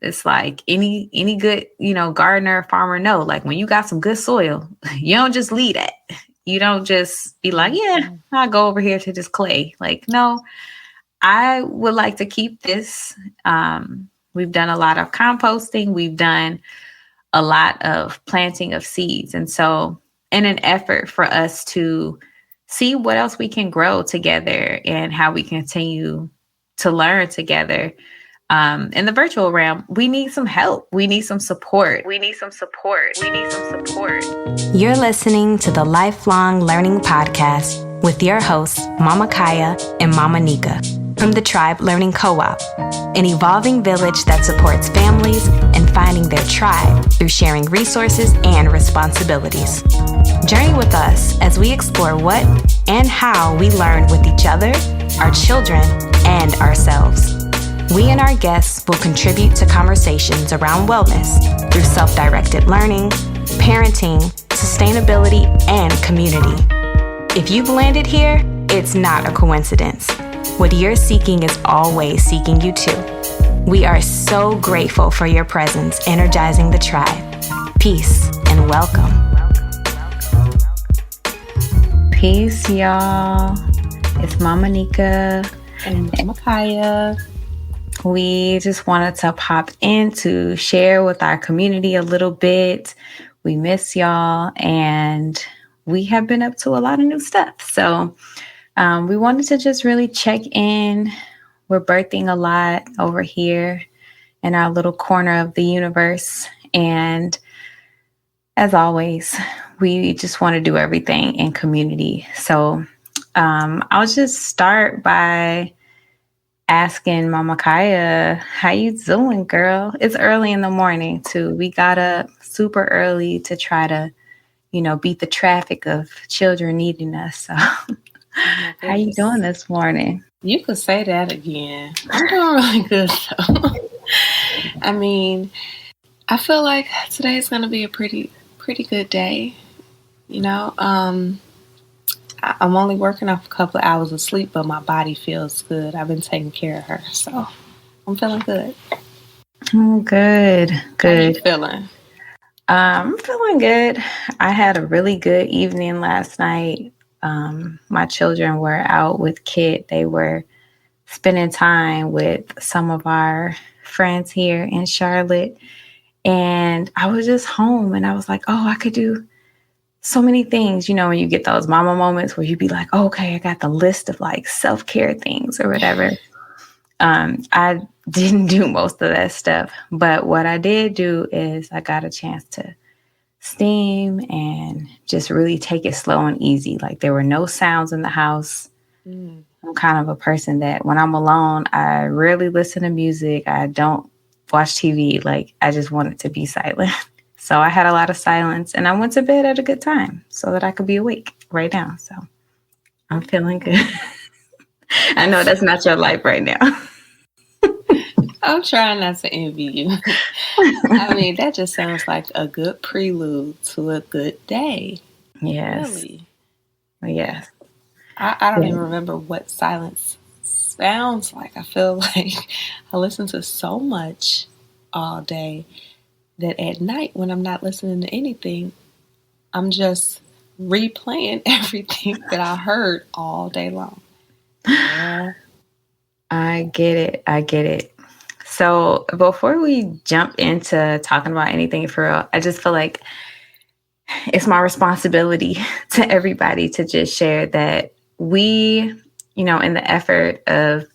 It's like any good, gardener, farmer know, like when you got some good soil, you don't just leave that. You don't just be like, yeah, I'll go over here to this clay. Like, no, I would like to keep this. We've done a lot of composting. We've done a lot of planting of seeds. And so in an effort for us to see what else we can grow together and how we continue to learn together, in the virtual realm, we need some help. We need some support. We need some support. We need some support. You're listening to the Lifelong Learning Podcast with your hosts, Mama Kaiya and Mama Nika, from the Tribe Learning Co-op, an evolving village that supports families and finding their tribe through sharing resources and responsibilities. Journey with us as we explore what and how we learn with each other, our children, and ourselves. We and our guests will contribute to conversations around wellness through self-directed learning, parenting, sustainability, and community. If you've landed here, it's not a coincidence. What you're seeking is always seeking you too. We are so grateful for your presence, energizing the tribe. Peace and welcome. Peace, y'all. It's Mama Nika and Mama Kaiya. We just wanted to pop in to share with our community a little bit. We miss y'all, and we have been up to a lot of new stuff. So we wanted to just really check in. We're birthing a lot over here in our little corner of the universe. And as always, we just want to do everything in community. So I'll just start by asking Mama Kaiya, how you doing, girl? It's early in the morning too. We got up super early to try to, beat the traffic of children needing us. So how you doing this morning? You could say that again. I'm doing really good though. I mean, I feel like today is going to be a pretty good day. I'm only working off a couple of hours of sleep, but my body feels good. I've been taking care of her, so I'm feeling good. Oh, good. How you feeling? I'm feeling good. I had a really good evening last night. My children were out with Kit. They were spending time with some of our friends here in Charlotte. And I was just home and I was like, oh, I could do so many things, when you get those mama moments where you be like, oh, okay, I got the list of like self-care things or whatever. I didn't do most of that stuff. But what I did do is I got a chance to steam and just really take it slow and easy. Like there were no sounds in the house. I'm kind of a person that when I'm alone, I rarely listen to music. I don't watch TV. Like I just want it to be silent. So I had a lot of silence and I went to bed at a good time so that I could be awake right now. So I'm feeling good. I know that's not your life right now. I'm trying not to envy you. I mean, that just sounds like a good prelude to a good day. Yes. Really? Yes. I don't even remember what silence sounds like. I feel like I listen to so much all day that at night when I'm not listening to anything, I'm just replaying everything that I heard all day long. Yeah. I get it. So before we jump into talking about anything for real, I just feel like it's my responsibility to everybody to just share that we, in the effort of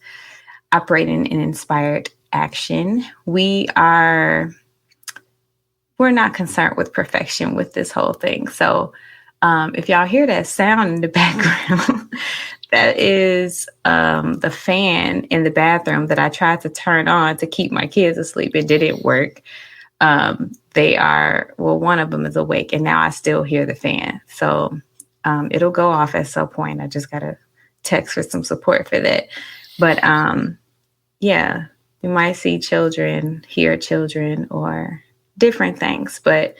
operating in inspired action, we're not concerned with perfection with this whole thing. So if y'all hear that sound in the background, that is the fan in the bathroom that I tried to turn on to keep my kids asleep. It didn't work. One of them is awake and now I still hear the fan. So it'll go off at some point. I just got to text for some support for that. But yeah, you might see children, hear children, or different things, but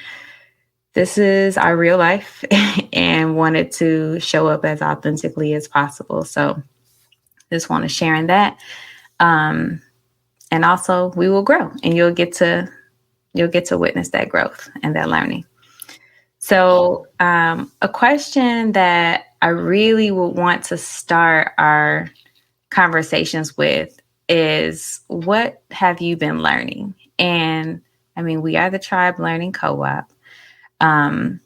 this is our real life and wanted to show up as authentically as possible. So just want to share in that. And also we will grow, and you'll get to witness that growth and that learning. So, a question that I really would want to start our conversations with is, what have you been learning? And I mean, we are the Tribe Learning Co-op. Um,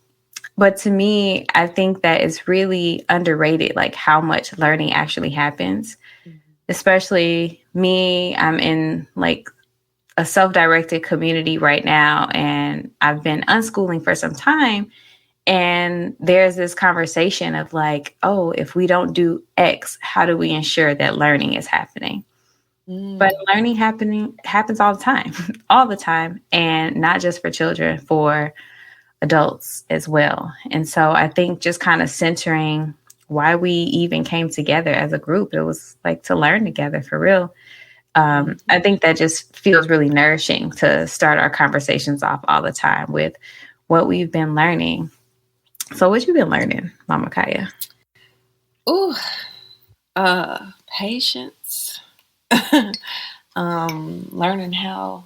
but to me, I think that it's really underrated, like how much learning actually happens. Mm-hmm. Especially me, I'm in like a self-directed community right now, and I've been unschooling for some time. And there's this conversation of like, oh, if we don't do X, how do we ensure that learning is happening? But Mm. learning happening happens all the time, all the time, and not just for children, for adults as well. And so I think just kind of centering why we even came together as a group, it was like to learn together for real. Mm-hmm. I think that just feels really nourishing to start our conversations off all the time with what we've been learning. So, what you been learning, Mama Kaya? Ooh, patience. Learning how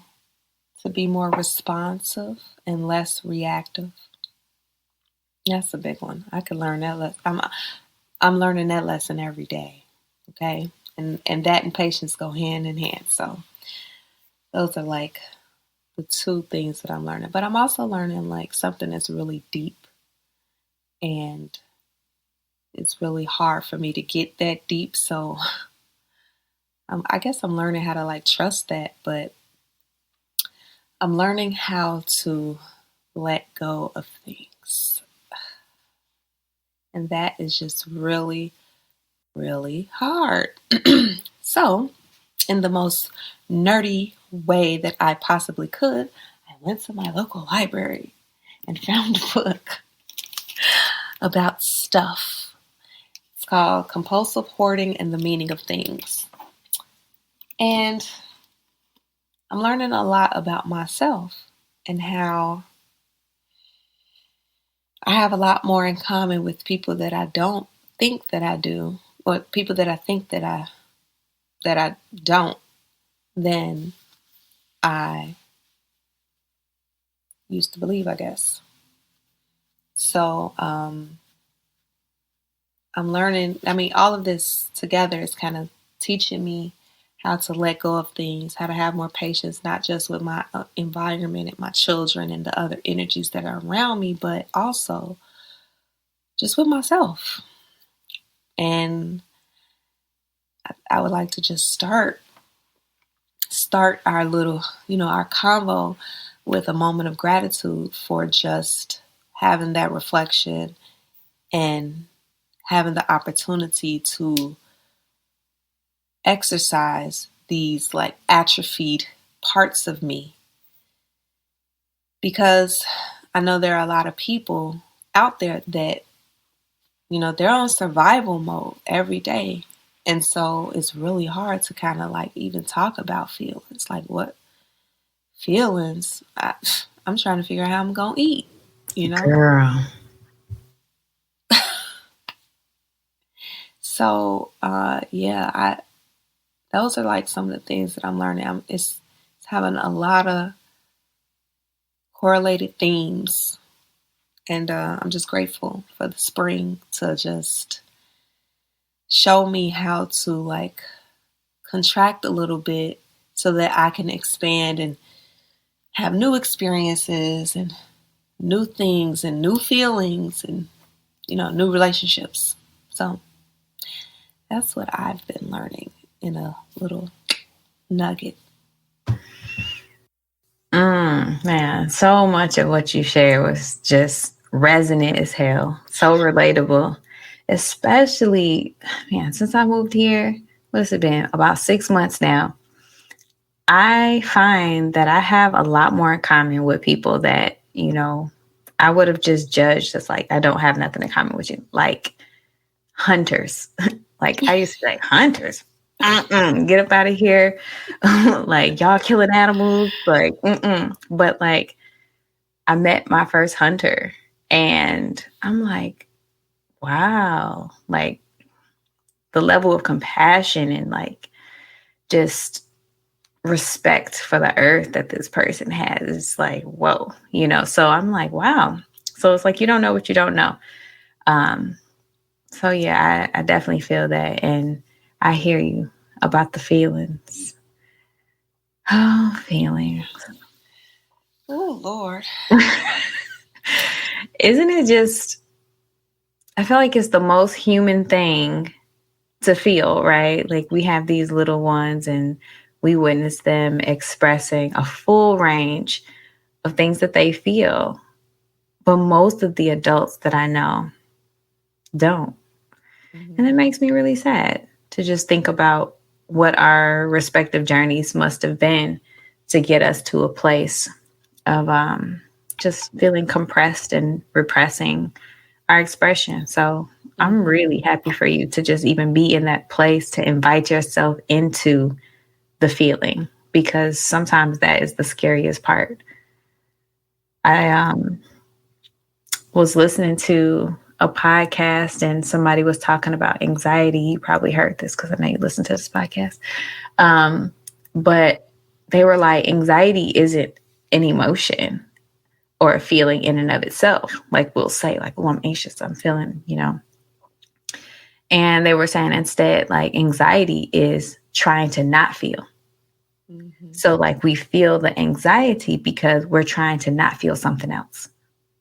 to be more responsive and less reactive. That's a big one. I could learn that. I'm learning that lesson every day. Okay, and that and patience go hand in hand. So those are like the two things that I'm learning. But I'm also learning like something that's really deep, and it's really hard for me to get that deep. So I guess I'm learning how to like trust that, but I'm learning how to let go of things. And that is just really, really hard. So, in the most nerdy way that I possibly could, I went to my local library and found a book about stuff. It's called Compulsive Hoarding and the Meaning of Things. And I'm learning a lot about myself and how I have a lot more in common with people that I don't think that I do, or people that I think that I don't, than I used to believe, I guess. So I'm learning. I mean, all of this together is kind of teaching me how to let go of things, how to have more patience, not just with my environment and my children and the other energies that are around me, but also just with myself. And I would like to just start our little, our convo with a moment of gratitude for just having that reflection and having the opportunity to exercise these like atrophied parts of me, because I know there are a lot of people out there that they're on survival mode every day, and so it's really hard to kind of like even talk about feelings, like what feelings. I'm trying to figure out how I'm gonna eat, you know Girl. so yeah, I those are like some of the things that I'm learning. It's having a lot of correlated themes. And I'm just grateful for the spring to just show me how to like contract a little bit so that I can expand and have new experiences and new things and new feelings and, new relationships. So that's what I've been learning in a little nugget. Man, so much of what you shared was just resonant as hell. So relatable. Especially, man, since I moved here, what has it been? About 6 months now. I find that I have a lot more in common with people that, I would have just judged as like, I don't have nothing in common with you. Like hunters. Like I used to be like, hunters? Get up out of here. Like y'all killing animals. Like, but like, I met my first hunter, and I'm like, wow, like the level of compassion and like just respect for the earth that this person has. It's like, whoa, so I'm like, wow. So it's like, you don't know what you don't know. So yeah, I definitely feel that. And I hear you about the feelings. Oh, feelings. Oh, Lord. Isn't it just, I feel like it's the most human thing to feel, right? Like we have these little ones and we witness them expressing a full range of things that they feel. But most of the adults that I know don't. And it makes me really sad to just think about what our respective journeys must have been to get us to a place of just feeling compressed and repressing our expression. So I'm really happy for you to just even be in that place, to invite yourself into the feeling, because sometimes that is the scariest part. I was listening to a podcast and somebody was talking about anxiety. You probably heard this because I know you listen to this podcast. But they were like, anxiety isn't an emotion or a feeling in and of itself. Like we'll say, like, oh, I'm anxious, I'm feeling, And they were saying instead, like, anxiety is trying to not feel. So like we feel the anxiety because we're trying to not feel something else.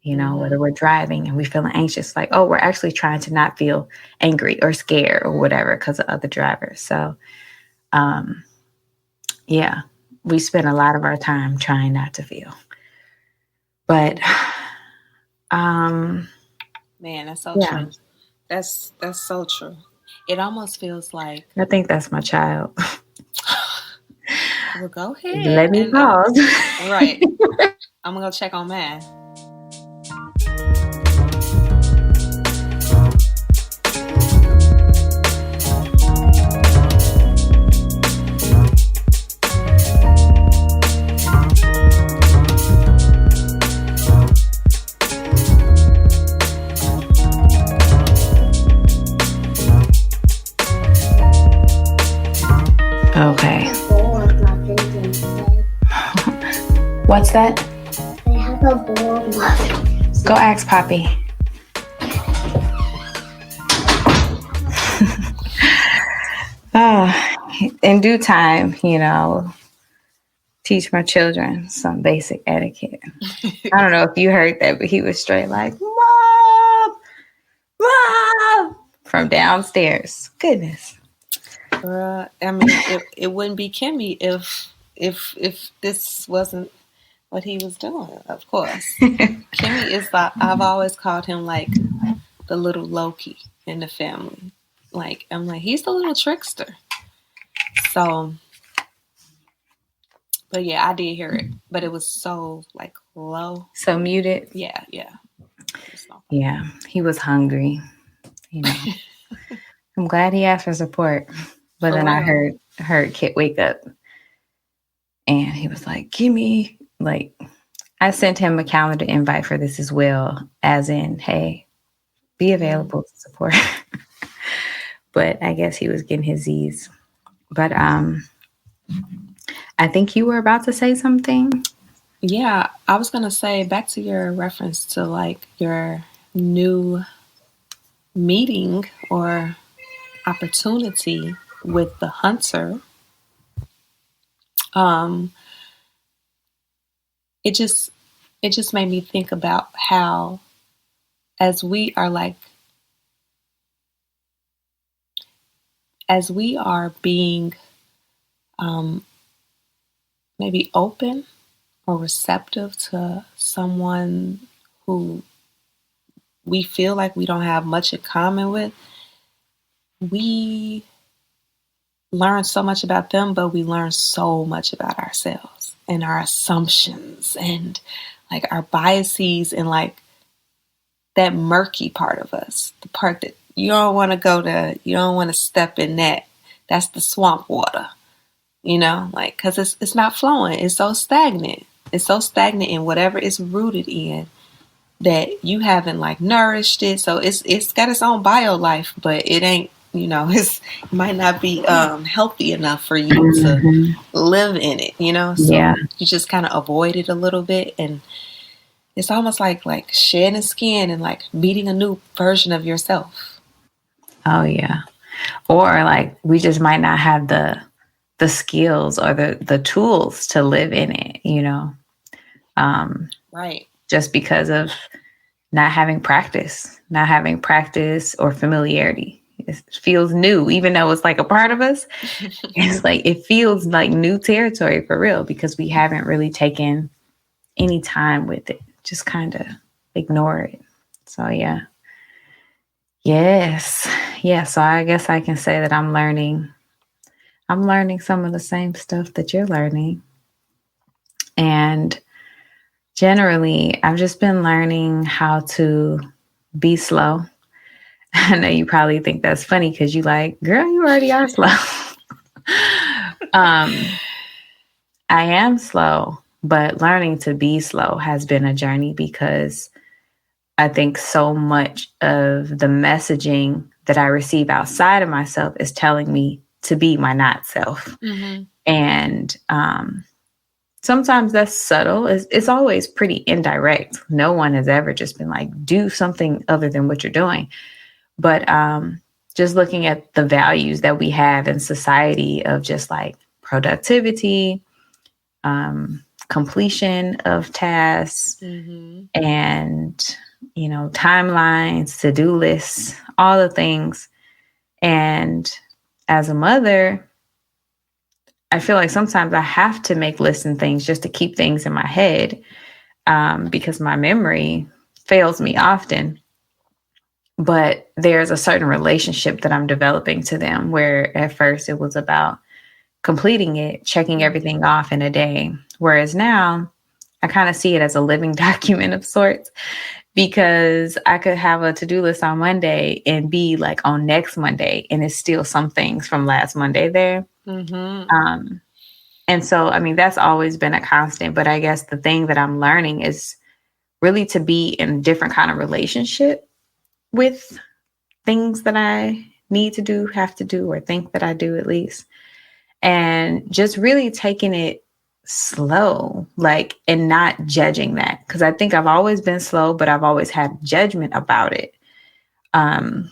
Whether we're driving and we're feeling anxious, like, oh, we're actually trying to not feel angry or scared or whatever because of other drivers. So, yeah, we spend a lot of our time trying not to feel. But, man, that's so true. That's so true. It almost feels like, I think that's my child. Well, go ahead. Let me pause. Right. I'm gonna go check on mine. Okay. What's that? I have a bowl of muffins. Go ask Poppy. In due time, teach my children some basic etiquette. I don't know if you heard that, but he was straight like, Mom! Mom! From downstairs. Goodness. I mean, it wouldn't be Kimmy if this wasn't what he was doing, of course. Kimmy is like, I've always called him like the little Loki in the family. Like, I'm like, he's the little trickster. So, but yeah, I did hear it, but it was so like low. So muted. Yeah. Yeah, he was hungry. I'm glad he asked for support. But then I heard Kit wake up and he was like, Gimme, like, I sent him a calendar invite for this as well, as in, hey, be available to support. But I guess he was getting his Z's. But I think you were about to say something. Yeah, I was going to say, back to your reference to like your new meeting or opportunity with the hunter. It just made me think about how, as we are being maybe open or receptive to someone who we feel like we don't have much in common with, we learn so much about them, but we learn so much about ourselves and our assumptions and like our biases and like that murky part of us, the part that you don't want to step in that. That's the swamp water, like, cause it's not flowing. It's so stagnant. It's so stagnant in whatever it's rooted in that you haven't like nourished it. So it's got its own bio life, but it ain't it might not be healthy enough for you to Mm-hmm. live in it, Yeah. so you just kind of avoid it a little bit, and it's almost like shedding skin and like meeting a new version of yourself. Oh yeah. Or like we just might not have the skills or the tools to live in it, Right. just because of not having practice or familiarity. It feels new, even though it's like a part of us. It's like it feels like new territory for real because we haven't really taken any time with it. Just kind of ignore it. So yeah. Yes. Yeah. So I guess I can say that I'm learning some of the same stuff that you're learning. And generally, I've just been learning how to be slow. I know you probably think that's funny because you like, girl, you already are slow. um, I am slow, but learning to be slow has been a journey because I think so much of the messaging that I receive outside of myself is telling me to be my not self. Mm-hmm. And sometimes that's subtle. It's always pretty indirect. No one has ever just been like, do something other than what you're doing. But just looking at the values that we have in society of just like productivity, completion of tasks, Mm-hmm. and, timelines, to-do lists, all the things. And as a mother, I feel like sometimes I have to make lists and things just to keep things in my head because my memory fails me often. But there's a certain relationship that I'm developing to them where at first it was about completing it, checking everything off in a day. Whereas now I kind of see it as a living document of sorts because I could have a to-do list on Monday and be like on next Monday and it's still some things from last Monday there. Mm-hmm. And so, I mean, that's always been a constant, but I guess the thing that I'm learning is really to be in a different kind of relationship with things that I need to do, have to do, or think that I do at least. And just really taking it slow, like, and not judging that. Cause I think I've always been slow, but I've always had judgment about it. Um,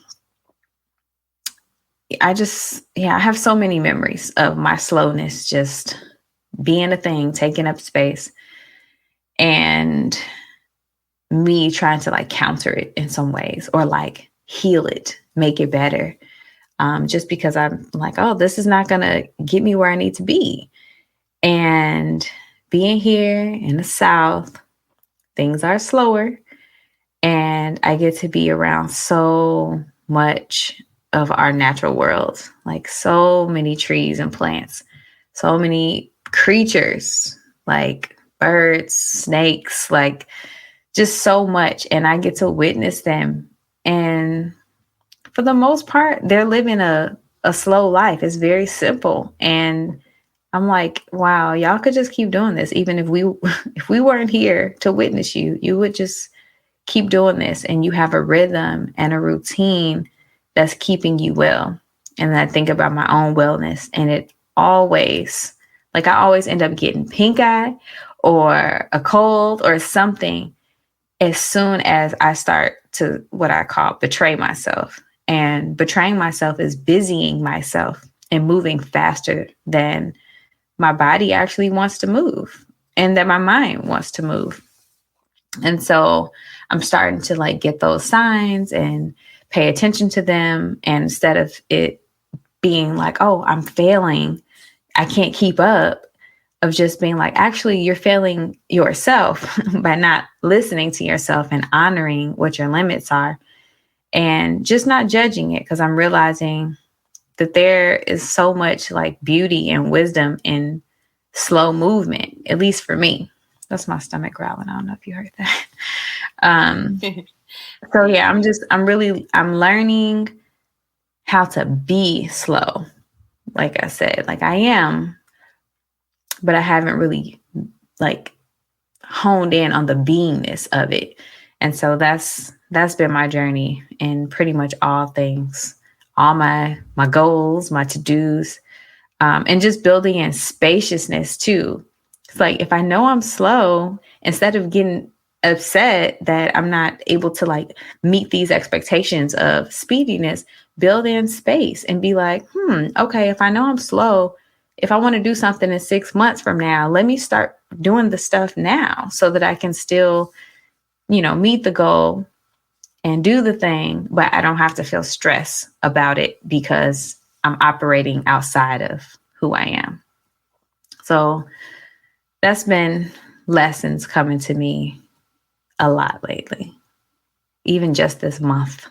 I have so many memories of my slowness just being a thing, taking up space, and me trying to like counter it in some ways or like heal it, make it better. Just because I'm like, oh, this is not going to get me where I need to be. And being here in the South, things are slower. And I get to be around so much of our natural world, like so many trees and plants, so many creatures, like birds, snakes, like just so much. And I get to witness them. And for the most part, they're living a slow life. It's very simple. And I'm like, wow, y'all could just keep doing this. Even if we if we weren't here to witness you, you would just keep doing this and you have a rhythm and a routine that's keeping you well. And I think about my own wellness and it always, like I always end up getting pink eye or a cold or something as soon as I start to what I call betray myself. And betraying myself is busying myself and moving faster than my body actually wants to move and that my mind wants to move. And so I'm starting to like get those signs and pay attention to them. And instead of it being like, oh, I'm failing, I can't keep up, of just being like, actually, you're failing yourself by not listening to yourself and honoring what your limits are and just not judging it. Cause I'm realizing that there is so much like beauty and wisdom in slow movement, at least for me. That's my stomach growling. I don't know if you heard that. Um, so yeah, I'm learning how to be slow. Like I said, like I am, but I haven't really like honed in on the beingness of it. And so that's been my journey in pretty much all things all my goals, my to-dos, and just building in spaciousness too. It's like, if I know I'm slow, instead of getting upset that I'm not able to like meet these expectations of speediness, build in space and be like, okay, if I know I'm slow, if I want to do something in 6 months from now, let me start doing the stuff now so that I can still, meet the goal and do the thing, but I don't have to feel stress about it because I'm operating outside of who I am. So that's been lessons coming to me a lot lately. Even just this month,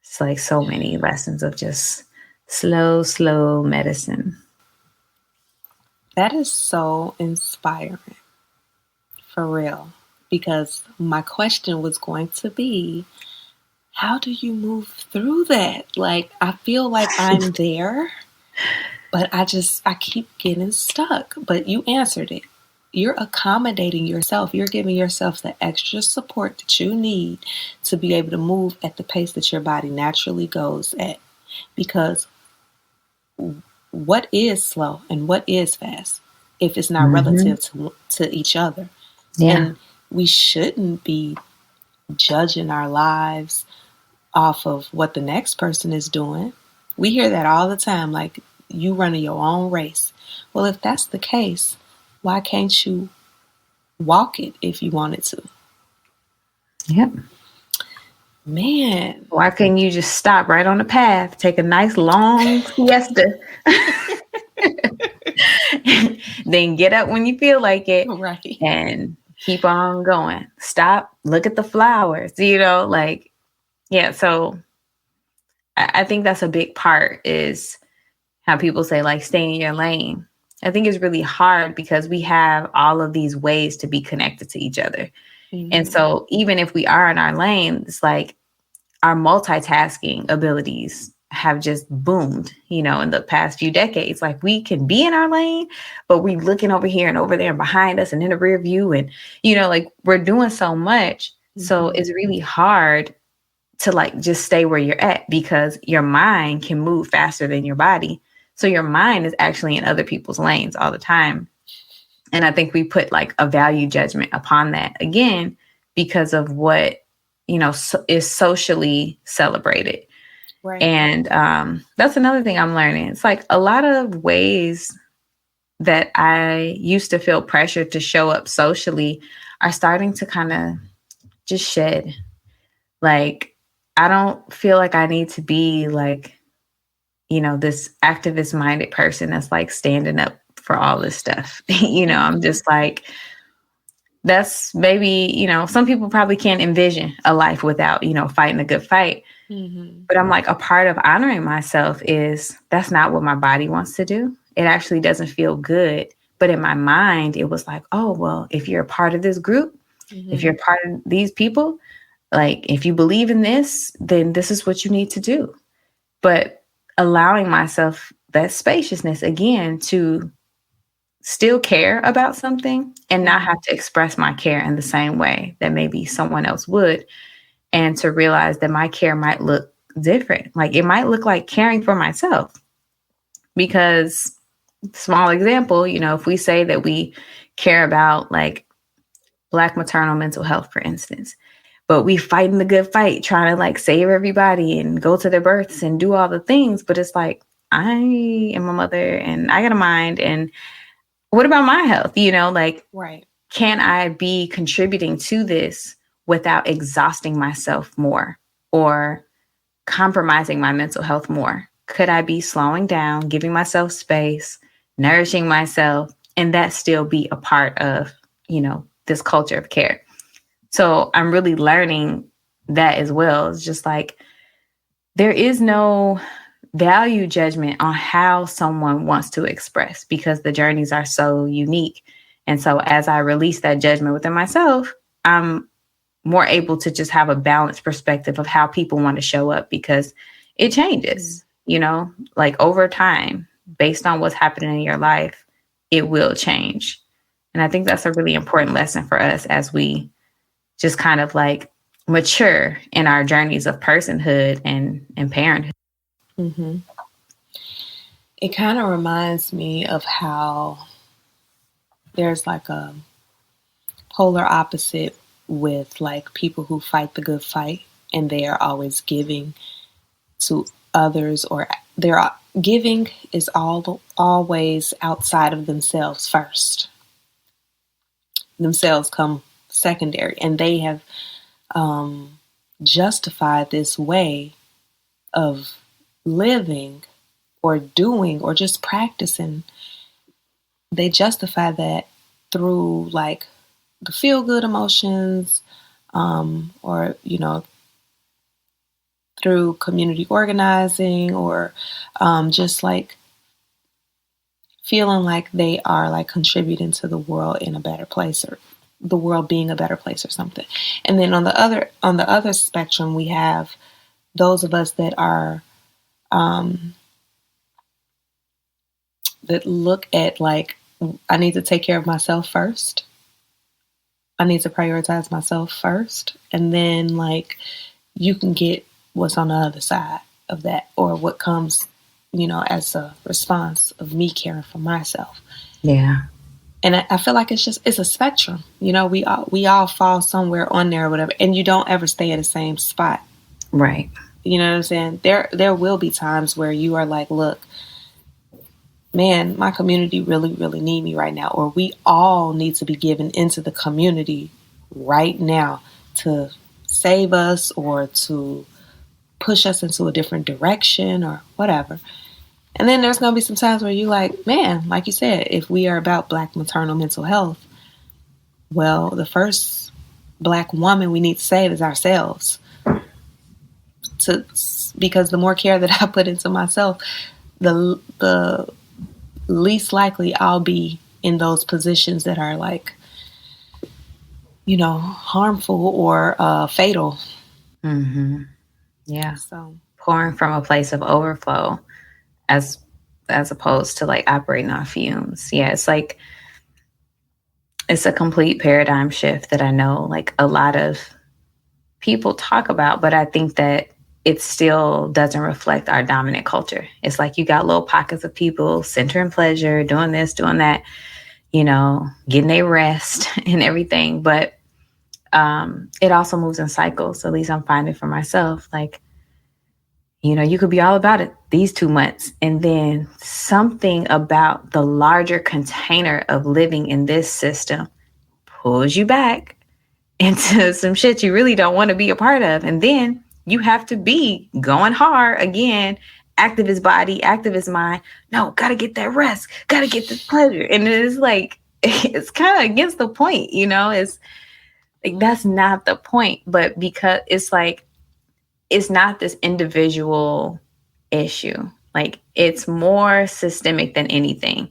it's like so many lessons of just slow medicine. That is so inspiring, for real. Because my question was going to be, how do you move through that? Like, I feel like I'm there, but I keep getting stuck. But you answered it. You're accommodating yourself. You're giving yourself the extra support that you need to be able to move at the pace that your body naturally goes at. Because what is slow and what is fast if it's not relative to each other? Yeah. And we shouldn't be judging our lives off of what the next person is doing. We hear that all the time, like, you running your own race. Well, if that's the case, why can't you walk it if you wanted to? Yep. Man. Why can't you just stop right on the path, take a nice long siesta, then get up when you feel like it, Right. and keep on going. Stop, look at the flowers, like, yeah. So I think that's a big part, is how people say, like, stay in your lane. I think it's really hard because we have all of these ways to be connected to each other. And so even if we are in our lane, it's like our multitasking abilities have just boomed, in the past few decades. Like, we can be in our lane, but we looking over here and over there and behind us and in the rear view. And, like, we're doing so much. So it's really hard to like just stay where you're at, because your mind can move faster than your body. So your mind is actually in other people's lanes all the time. And I think we put like a value judgment upon that, again, because of what, is socially celebrated. Right. And that's another thing I'm learning. It's like a lot of ways that I used to feel pressured to show up socially are starting to kind of just shed. Like, I don't feel like I need to be like, this activist minded person that's like standing up for all this stuff. I'm just like, that's maybe, some people probably can't envision a life without, fighting a good fight. But I'm like, a part of honoring myself is that's not what my body wants to do. It actually doesn't feel good. But in my mind, it was like, oh, well, if you're a part of this group, if you're a part of these people, like, if you believe in this, then this is what you need to do. But allowing myself that spaciousness, again, to still care about something and not have to express my care in the same way that maybe someone else would. And to realize that my care might look different. Like, it might look like caring for myself. Because, small example, if we say that we care about like Black maternal mental health, for instance, but we fighting the good fight, trying to like save everybody and go to their births and do all the things. But it's like, I am a mother and I got a mind. And what about my health? Like, Right. Can I be contributing to this without exhausting myself more or compromising my mental health more? Could I be slowing down, giving myself space, nourishing myself, and that still be a part of, this culture of care? So I'm really learning that as well. It's just like, there is no value judgment on how someone wants to express, because the journeys are so unique. And so as I release that judgment within myself, I'm more able to just have a balanced perspective of how people want to show up, because it changes, like over time, based on what's happening in your life, it will change. And I think that's a really important lesson for us as we just kind of like mature in our journeys of personhood and parenthood. Mm-hmm. It kind of reminds me of how there's like a polar opposite with like people who fight the good fight and they are always giving to others, or their giving is always outside of themselves first. Themselves come secondary, and they have justified this way of living or doing or just practicing. They justify that through like the feel good emotions, or through community organizing, or just like feeling like they are like contributing to the world in a better place, or the world being a better place or something. And then on the other spectrum, we have those of us that are that look at like, I need to take care of myself first. I need to prioritize myself first, and then like you can get what's on the other side of that, or what comes, as a response of me caring for myself. Yeah. And I feel like it's a spectrum. We all fall somewhere on there or whatever, and you don't ever stay at the same spot. Right. You know what I'm saying? There will be times where you are like, look, man, my community really, really need me right now. Or we all need to be given into the community right now to save us or to push us into a different direction or whatever. And then there's going to be some times where you like, man, like you said, if we are about Black maternal mental health, well, the first Black woman we need to save is ourselves. Because the more care that I put into myself, the least likely I'll be in those positions that are like, harmful or fatal. Mm-hmm. Yeah. So Pouring from a place of overflow as opposed to like operating on fumes. Yeah, it's like it's a complete paradigm shift that I know like a lot of people talk about, but I think that it still doesn't reflect our dominant culture. It's like you got little pockets of people centering pleasure, doing this, doing that, getting a rest and everything. But it also moves in cycles. At least I'm finding for myself, like, you could be all about it these 2 months, and then something about the larger container of living in this system pulls you back into some shit you really don't want to be a part of. And then you have to be going hard again, activist body, activist mind. No, gotta get that rest, gotta get the pleasure. And it's like, it's kind of against the point, it's like, that's not the point. But because it's like, it's not this individual issue. Like, it's more systemic than anything.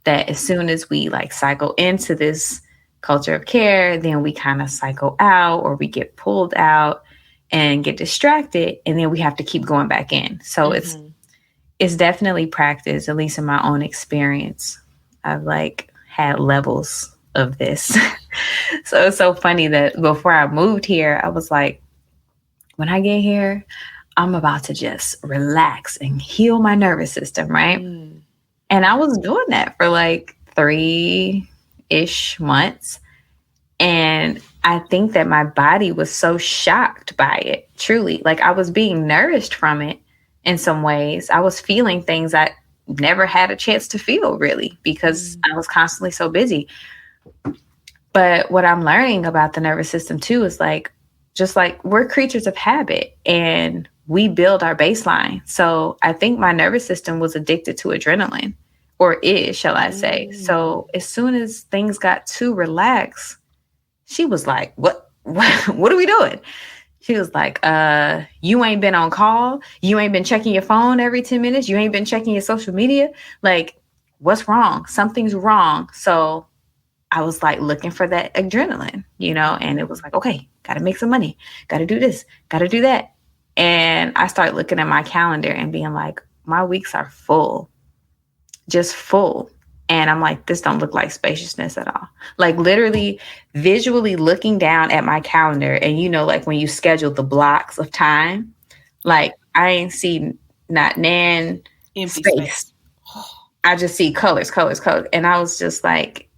That as soon as we like cycle into this culture of care, then we kind of cycle out, or we get pulled out and get distracted, and then we have to keep going back in. So it's definitely practice, at least in my own experience. I've like had levels of this. So it's so funny that before I moved here, I was like, when I get here, I'm about to just relax and heal my nervous system, right? And I was doing that for like 3-ish months. And I think that my body was so shocked by it, truly. Like, I was being nourished from it in some ways. I was feeling things I never had a chance to feel, really, because I was constantly so busy. But what I'm learning about the nervous system, too, is like, just like we're creatures of habit and we build our baseline. So I think my nervous system was addicted to adrenaline, or is, shall I say. So as soon as things got too relaxed, she was like, what are we doing? She was like, you ain't been on call. You ain't been checking your phone every 10 minutes. You ain't been checking your social media. Like, what's wrong? Something's wrong. So I was like looking for that adrenaline, and it was like, okay, got to make some money, got to do this, got to do that. And I started looking at my calendar and being like, my weeks are full, just full. And I'm like, this don't look like spaciousness at all. Like, literally visually looking down at my calendar, and like when you schedule the blocks of time, like I ain't seen not nan Empty space. space. I just see colors, colors, colors. And I was just like,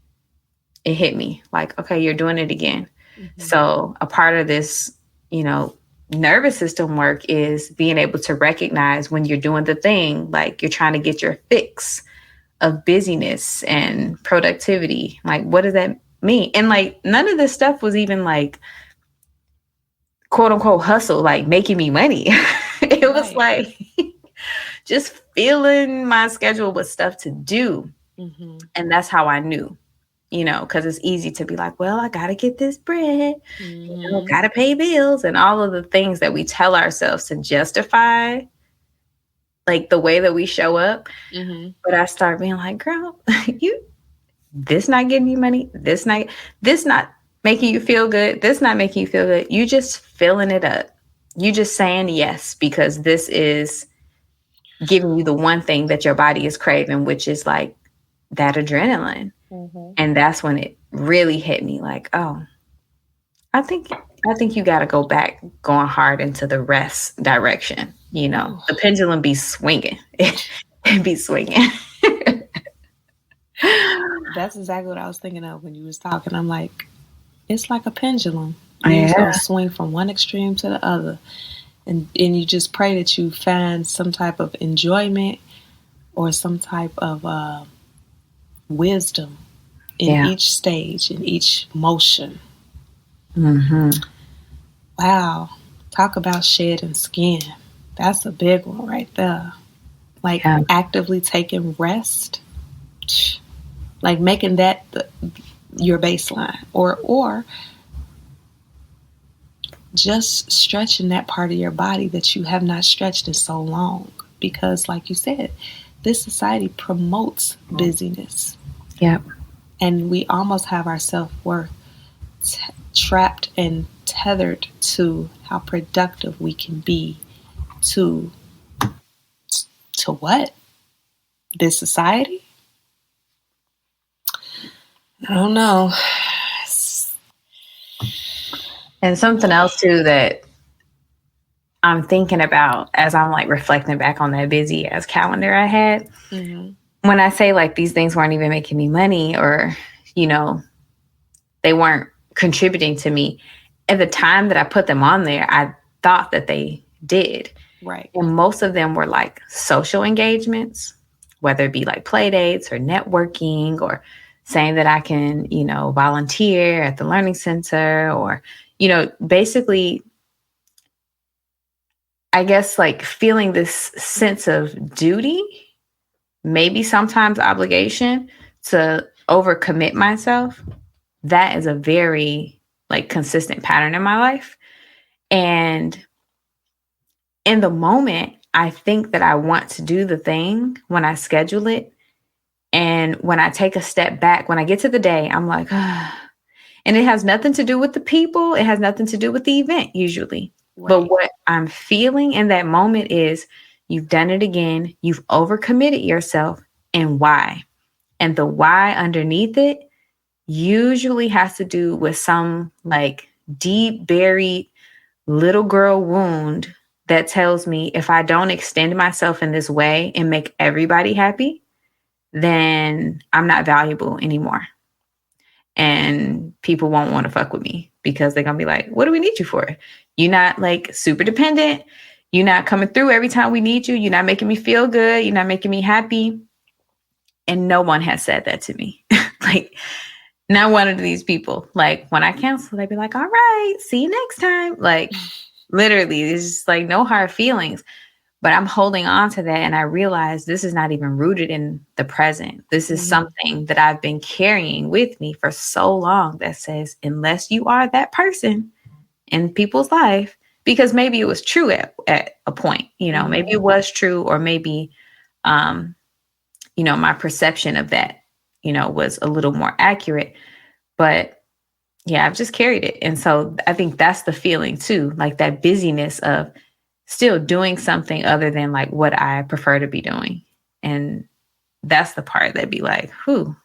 it hit me like, okay, you're doing it again. Mm-hmm. So a part of this, nervous system work is being able to recognize when you're doing the thing, like you're trying to get your fix of busyness and productivity. Like, what does that mean? And like, none of this stuff was even like, quote unquote, hustle, like making me money. It was like just filling my schedule with stuff to do. Mm-hmm. And that's how I knew, because it's easy to be like, well, I got to get this bread, got to pay bills, and all of the things that we tell ourselves to justify like the way that we show up. Mm-hmm. But I start being like, girl, this not getting you money, this not making you feel good, this not making you feel good. You just filling it up. You just saying yes because this is giving you the one thing that your body is craving, which is like that adrenaline. Mm-hmm. And that's when it really hit me like, oh, I think you got to go back going hard into the rest direction. The pendulum be swinging. It be swinging. That's exactly what I was thinking of when you was talking. I'm like, it's like a pendulum. It's going to swing from one extreme to the other. And you just pray that you find some type of enjoyment or some type of wisdom in each stage, in each motion. Mm-hmm. Wow. Talk about shedding skin. That's a big one right there. Like actively taking rest. Like making that your baseline. Or just stretching that part of your body that you have not stretched in so long. Because like you said, this society promotes busyness. Yep. And we almost have our self-worth trapped and tethered to how productive we can be to what? This society? I don't know. And something else too that I'm thinking about as I'm like reflecting back on that busy ass calendar I had. Mm-hmm. When I say like these things weren't even making me money or, they weren't contributing to me, at the time that I put them on there, I thought that they did. Right. And most of them were like social engagements, whether it be like play dates or networking or saying that I can, volunteer at the learning center or, basically, I guess like feeling this sense of duty, maybe sometimes obligation to overcommit myself. That is a very like consistent pattern in my life. And in the moment, I think that I want to do the thing when I schedule it. And when I take a step back, when I get to the day, I'm like, and it has nothing to do with the people. It has nothing to do with the event usually. Right. But what I'm feeling in that moment is you've done it again. You've overcommitted yourself. And why? And the why underneath it usually has to do with some like deep buried little girl wound that tells me if I don't extend myself in this way and make everybody happy, then I'm not valuable anymore. And people won't want to fuck with me because they're going to be like, what do we need you for? You're not like super dependent. You're not coming through every time we need you. You're not making me feel good. You're not making me happy. And no one has said that to me. Like, not one of these people. Like, when I cancel, they'd be like, all right, see you next time. Like, literally, it's just like no hard feelings. But I'm holding on to that. And I realize this is not even rooted in the present. This is something that I've been carrying with me for so long that says, unless you are that person in people's life, because maybe it was true at a point, maybe it was true, or maybe, my perception of that, was a little more accurate. But yeah, I've just carried it. And so I think that's the feeling too, like that busyness of still doing something other than like what I prefer to be doing. And that's the part that'd be like, whew,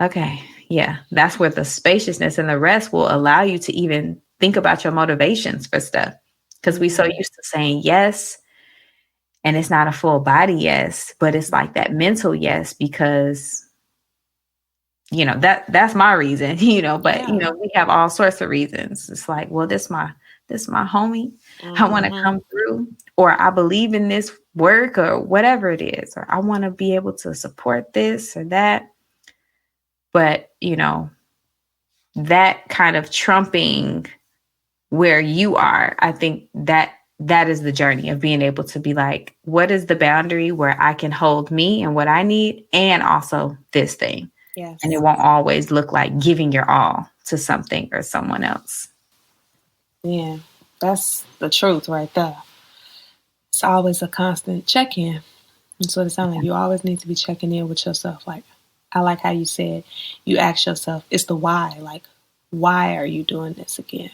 okay, yeah, that's where the spaciousness and the rest will allow you to even think about your motivations for stuff. Because we so used to saying yes And it's not a full body yes, but it's like that mental yes, because that's my reason, but Yeah. we have all sorts of reasons. It's like, well, this my homie. I want to come through, or I believe in this work, or whatever it is, or I want to be able to support this or that. But, that kind of trumping where you are, I think that is the journey of being able to be like, what is the boundary where I can hold me and what I need, and also this thing. Yes. And it won't always look like giving your all to something or someone else. Yeah, that's the truth right there. It's always a constant check-in. That's what it sounds like. You always need to be checking in with yourself. Like, I like how you said, you ask yourself, it's the why. Like, why are you doing this again?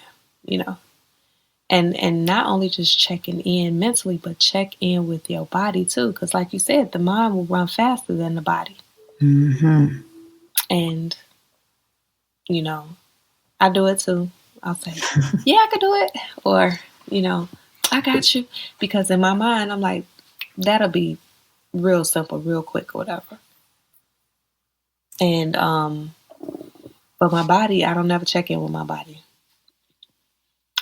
And not only just checking in mentally, but check in with your body too. Because like you said, the mind will run faster than the body. Mm-hmm. And, I do it too. I'll say, yeah, I can do it. Or, I got you. Because in my mind, I'm like, that'll be real simple, real quick, or whatever. And, but my body, I don't never check in with my body.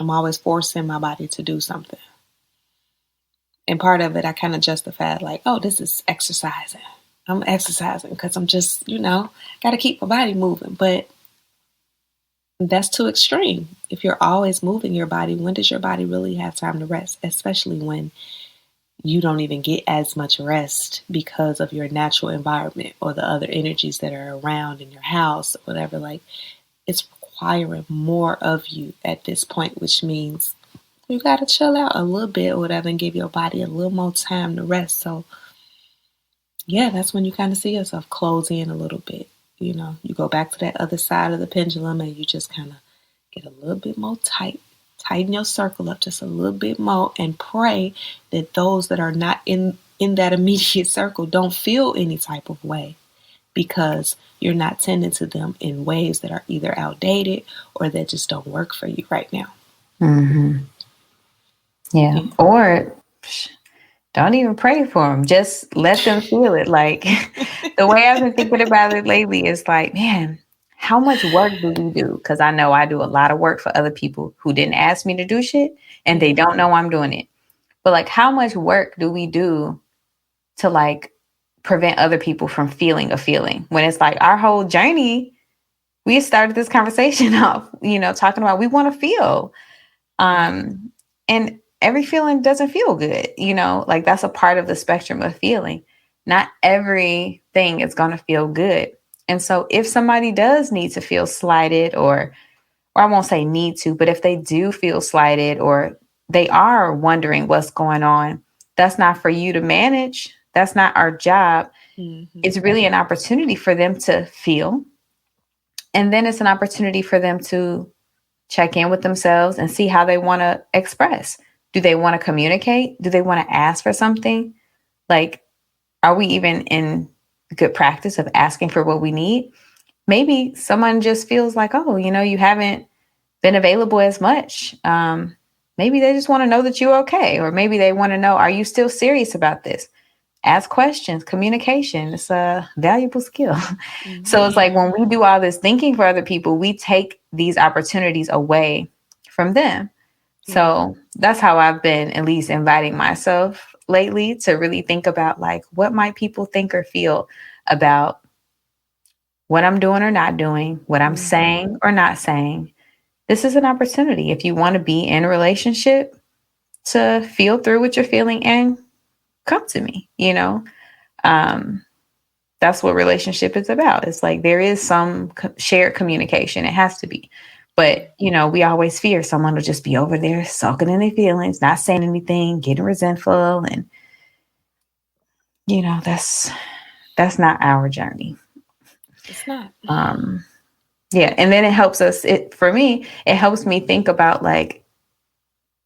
I'm always forcing my body to do something. And part of it, I kind of justified like, oh, this is exercising. I'm exercising because I'm just, got to keep my body moving. But that's too extreme. If you're always moving your body, when does your body really have time to rest? Especially when you don't even get as much rest because of your natural environment or the other energies that are around in your house, or whatever. Like, it's requiring more of you at this point, which means you got to chill out a little bit or whatever and give your body a little more time to rest. So, yeah, that's when you kind of see yourself close in a little bit. You go back to that other side of the pendulum and you just kind of get a little bit more tight. Tighten your circle up just a little bit more and pray that those that are not in that immediate circle don't feel any type of way, because you're not tending to them in ways that are either outdated or that just don't work for you right now. Mm-hmm. Yeah. Or don't even pray for them. Just let them feel it. Like, the way I've been thinking about it lately is like, man, how much work do we do? Because I know I do a lot of work for other people who didn't ask me to do shit, and they don't know I'm doing it. But like, how much work do we do to like prevent other people from feeling a feeling, when it's like our whole journey, we started this conversation off, talking about we want to feel. And every feeling doesn't feel good, like that's a part of the spectrum of feeling. Not everything is going to feel good. And so if somebody does need to feel slighted, or I won't say need to, but if they do feel slighted, or they are wondering what's going on, that's not for you to manage. That's not our job. Mm-hmm. It's really an opportunity for them to feel. And then it's an opportunity for them to check in with themselves and see how they want to express. Do they want to communicate? Do they want to ask for something? Like, are we even in good practice of asking for what we need? Maybe someone just feels like, oh, you haven't been available as much. Maybe they just want to know that you're okay. Or maybe they want to know, are you still serious about this? Ask questions. Communication, it's a valuable skill. Mm-hmm. So it's like, when we do all this thinking for other people, we take these opportunities away from them. So that's how I've been at least inviting myself lately to really think about, like, what might people think or feel about what I'm doing or not doing, what I'm saying or not saying. This is an opportunity, if you want to be in a relationship, to feel through what you're feeling and come to me. That's what relationship is about. It's like, there is some shared communication. It has to be. But, we always fear someone will just be over there sulking in their feelings, not saying anything, getting resentful. And, that's not our journey. It's not. Yeah. And then it helps us, for me, it helps me think about, like,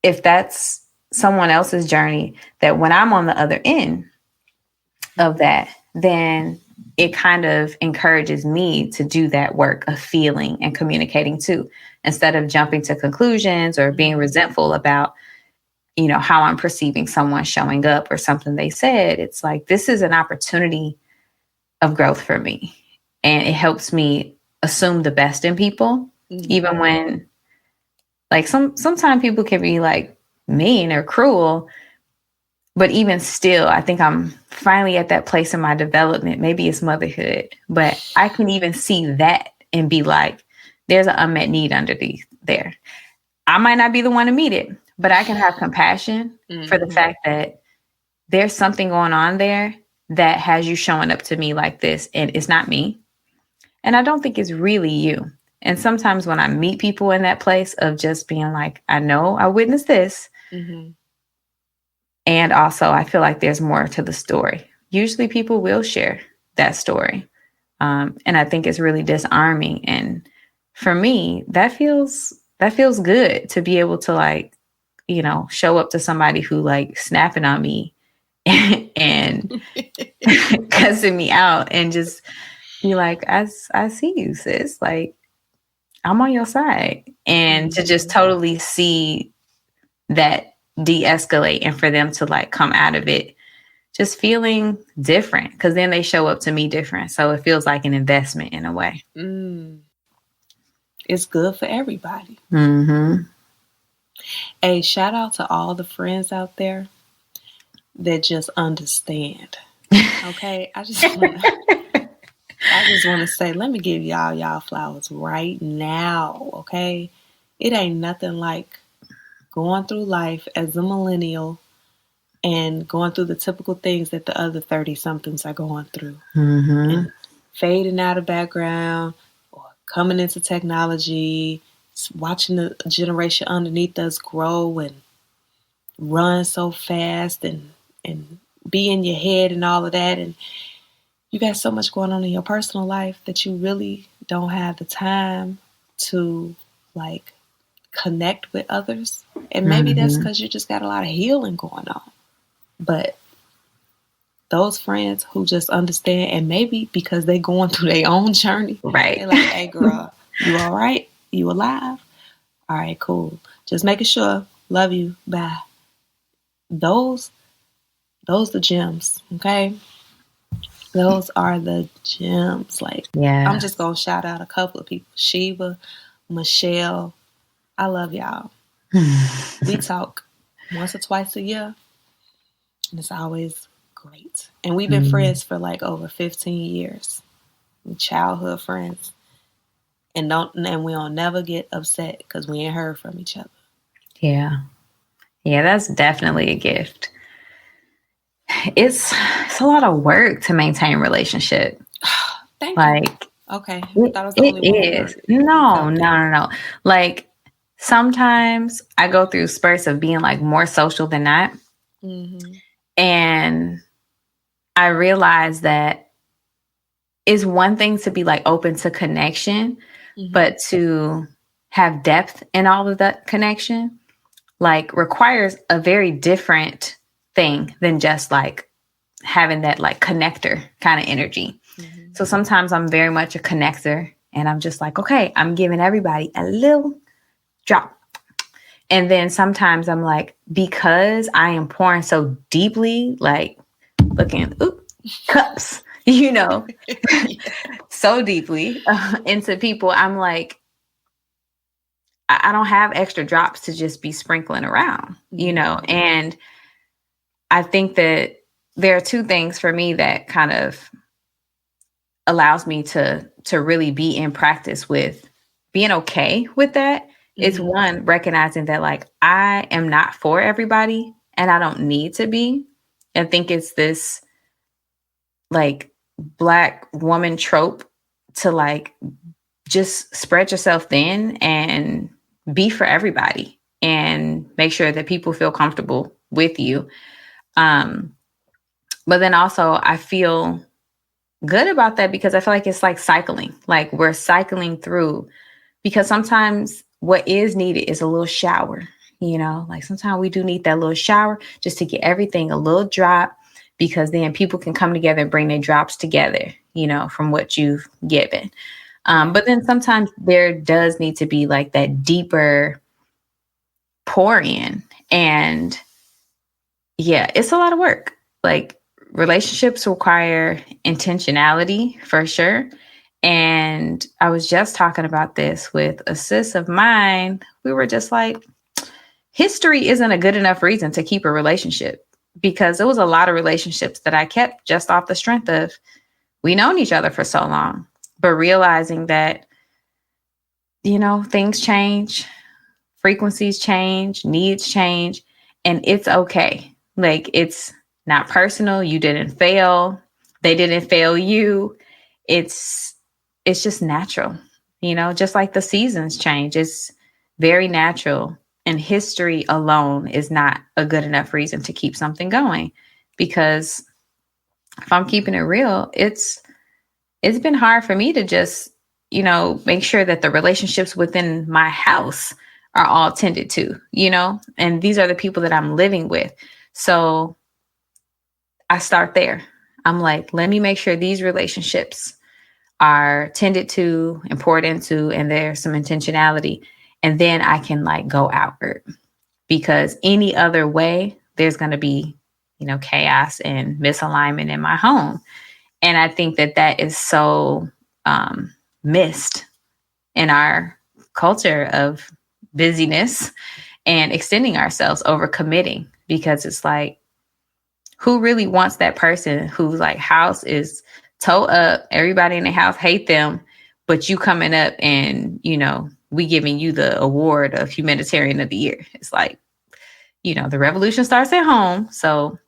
if that's someone else's journey, that when I'm on the other end of that, then it kind of encourages me to do that work of feeling and communicating too, instead of jumping to conclusions or being resentful about how I'm perceiving someone showing up or something they said. It's like, this is an opportunity of growth for me. And it helps me assume the best in people, even when like sometimes people can be like mean or cruel. But even still, I think I'm finally at that place in my development. Maybe it's motherhood, but I can even see that and be like, there's an unmet need underneath there. I might not be the one to meet it, but I can have compassion for the fact that there's something going on there that has you showing up to me like this, and it's not me. And I don't think it's really you. And sometimes when I meet people in that place of just being like, I know I witnessed this. And also, I feel like there's more to the story. Usually people will share that story. And I think it's really disarming. And for me, that feels good to be able to like, show up to somebody who like snapping on me and cussing me out and just be like, I see you, sis. Like, I'm on your side. And to just totally see that de-escalate and for them to like come out of it just feeling different, because then they show up to me different. So it feels like an investment in a way. It's good for everybody. A shout out to all the friends out there that just understand. Okay, I just want to say, let me give y'all flowers right now. Okay, it ain't nothing like going through life as a millennial and going through the typical things that the other 30-somethings are going through. And fading out of background or coming into technology, watching the generation underneath us grow and run so fast and be in your head and all of that. And you got so much going on in your personal life that you really don't have the time to like connect with others. And maybe that's because you just got a lot of healing going on. But those friends who just understand, and maybe because they going through their own journey, right? They're like, hey girl, you all right? You alive? All right, cool. Just making sure. Love you. Bye. Those the gems, okay? Those are the gems. Like, I'm just gonna shout out a couple of people. Sheba, Michelle, I love y'all. We talk once or twice a year, and it's always great. And we've been friends for like over 15 years. We're childhood friends. And we don't never get upset because we ain't heard from each other. Yeah, that's definitely a gift. It's a lot of work to maintain relationship. Thank you. Okay. I thought I was the only one who heard it. No. Like, sometimes I go through spurts of being like more social than not. And I realize that it's one thing to be like open to connection, but to have depth in all of that connection, like, requires a very different thing than just like having that like connector kind of energy. So sometimes I'm very much a connector and I'm just like, okay, I'm giving everybody a little drop. And then sometimes I'm like, because I am pouring so deeply, like looking, cups, so deeply into people, I'm like, I don't have extra drops to just be sprinkling around, and I think that there are two things for me that kind of allows me to really be in practice with being okay with that. It's one, recognizing that like I am not for everybody and I don't need to be. I think it's this like Black woman trope to like just spread yourself thin and be for everybody and make sure that people feel comfortable with you. But then also I feel good about that because I feel like it's like cycling, like we're cycling through, because sometimes what is needed is a little shower, like sometimes we do need that little shower just to get everything a little drop, because then people can come together and bring their drops together, from what you've given. But then sometimes there does need to be like that deeper pour in. And yeah, it's a lot of work. Like, relationships require intentionality for sure. And I was just talking about this with a sis of mine. We were just like, history isn't a good enough reason to keep a relationship, because there was a lot of relationships that I kept just off the strength of we known each other for so long, but realizing that, things change, frequencies change, needs change, and it's okay. Like, it's not personal. You didn't fail. They didn't fail you. It's just natural, just like the seasons change. It's very natural. And history alone is not a good enough reason to keep something going. Because if I'm keeping it real, it's been hard for me to just, make sure that the relationships within my house are all tended to, and these are the people that I'm living with. So I start there. I'm like, let me make sure these relationships are tended to and poured into, and there's some intentionality. And then I can like go outward, because any other way, there's going to be, chaos and misalignment in my home. And I think that is so missed in our culture of busyness and extending ourselves over committing, because it's like, who really wants that person whose like house is toe up, everybody in the house hate them, but you coming up and, we giving you the award of humanitarian of the year. It's like, the revolution starts at home. So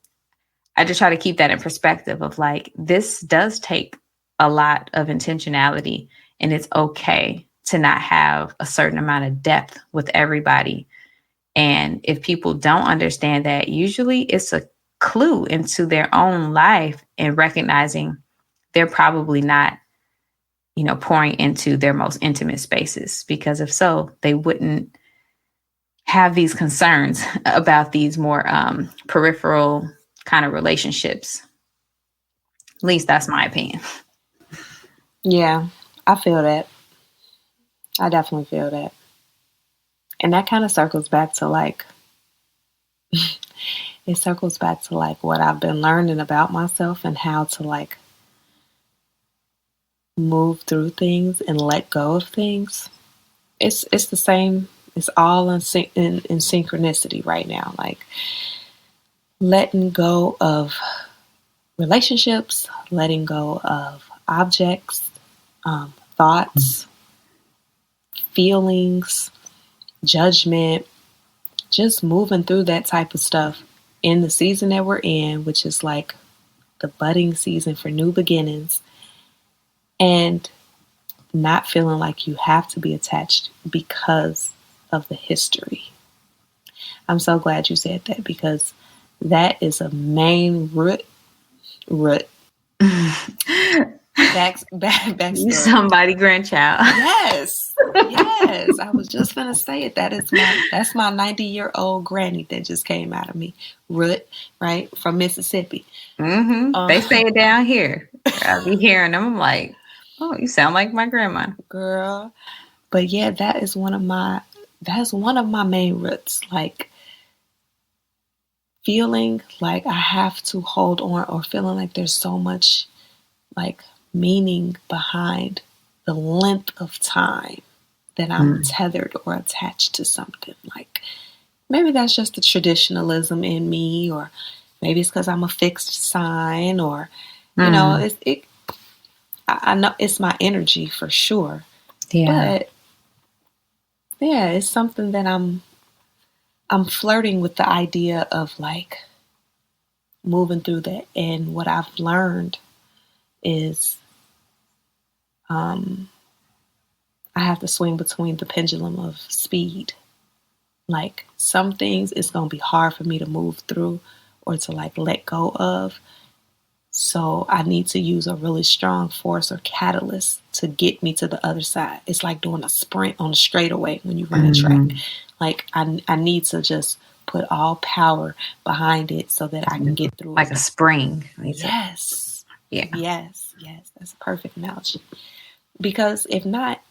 I just try to keep that in perspective of like, this does take a lot of intentionality, and it's okay to not have a certain amount of depth with everybody. And if people don't understand that, usually it's a clue into their own life and recognizing they're probably not, pouring into their most intimate spaces, because if so, they wouldn't have these concerns about these more peripheral kind of relationships. At least that's my opinion. Yeah, I feel that. I definitely feel that. And that kind of circles back to like, what I've been learning about myself and how to like move through things and let go of things. It's the same. It's all in synchronicity right now. Like, letting go of relationships, letting go of objects, thoughts, feelings, judgment, just moving through that type of stuff in the season that we're in, which is like the budding season for new beginnings, and not feeling like you have to be attached because of the history. I'm so glad you said that, because that is a main root. Backstory. Somebody grandchild. Yes. I was just gonna say it. That's my 90-year-old granny that just came out of me. Root, right, from Mississippi. They say it down here. I'll be hearing them. I'm like, oh, you sound like my grandma, girl. But yeah, that's one of my main roots. Like, feeling like I have to hold on, or feeling like there's so much like meaning behind the length of time that I'm tethered or attached to something. Like, maybe that's just the traditionalism in me, or maybe it's because I'm a fixed sign, or I know it's my energy for sure. Yeah. But yeah, it's something that I'm flirting with the idea of like moving through that. And what I've learned is I have to swing between the pendulum of speed. Like, some things it's going to be hard for me to move through or to like let go of. So I need to use a really strong force or catalyst to get me to the other side. It's like doing a sprint on a straightaway when you run a track. Like, I need to just put all power behind it so that I can get through like it. a spring. Yes. Yeah. Yes. That's a perfect analogy. Because if not,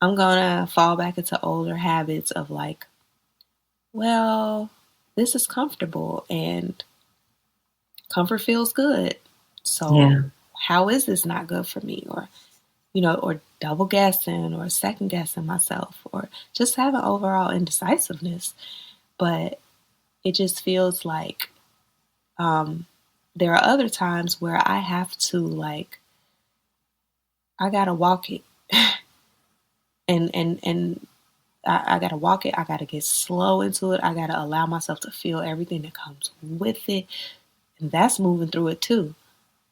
I'm going to fall back into older habits of like well, this is comfortable and comfort feels good. Yeah. So how is this not good for me? Or, or double guessing or second guessing myself or just having overall indecisiveness. But it just feels like there are other times where I have to I gotta walk it. and I gotta walk it. I gotta get slow into it. I gotta allow myself to feel everything that comes with it. And that's moving through it too.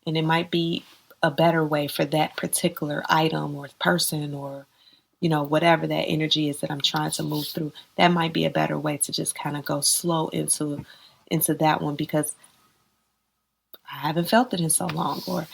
And it might be a better way for that particular item or person or, whatever that energy is that I'm trying to move through. That might be a better way to just kind of go slow into that one because I haven't felt it in so long. Or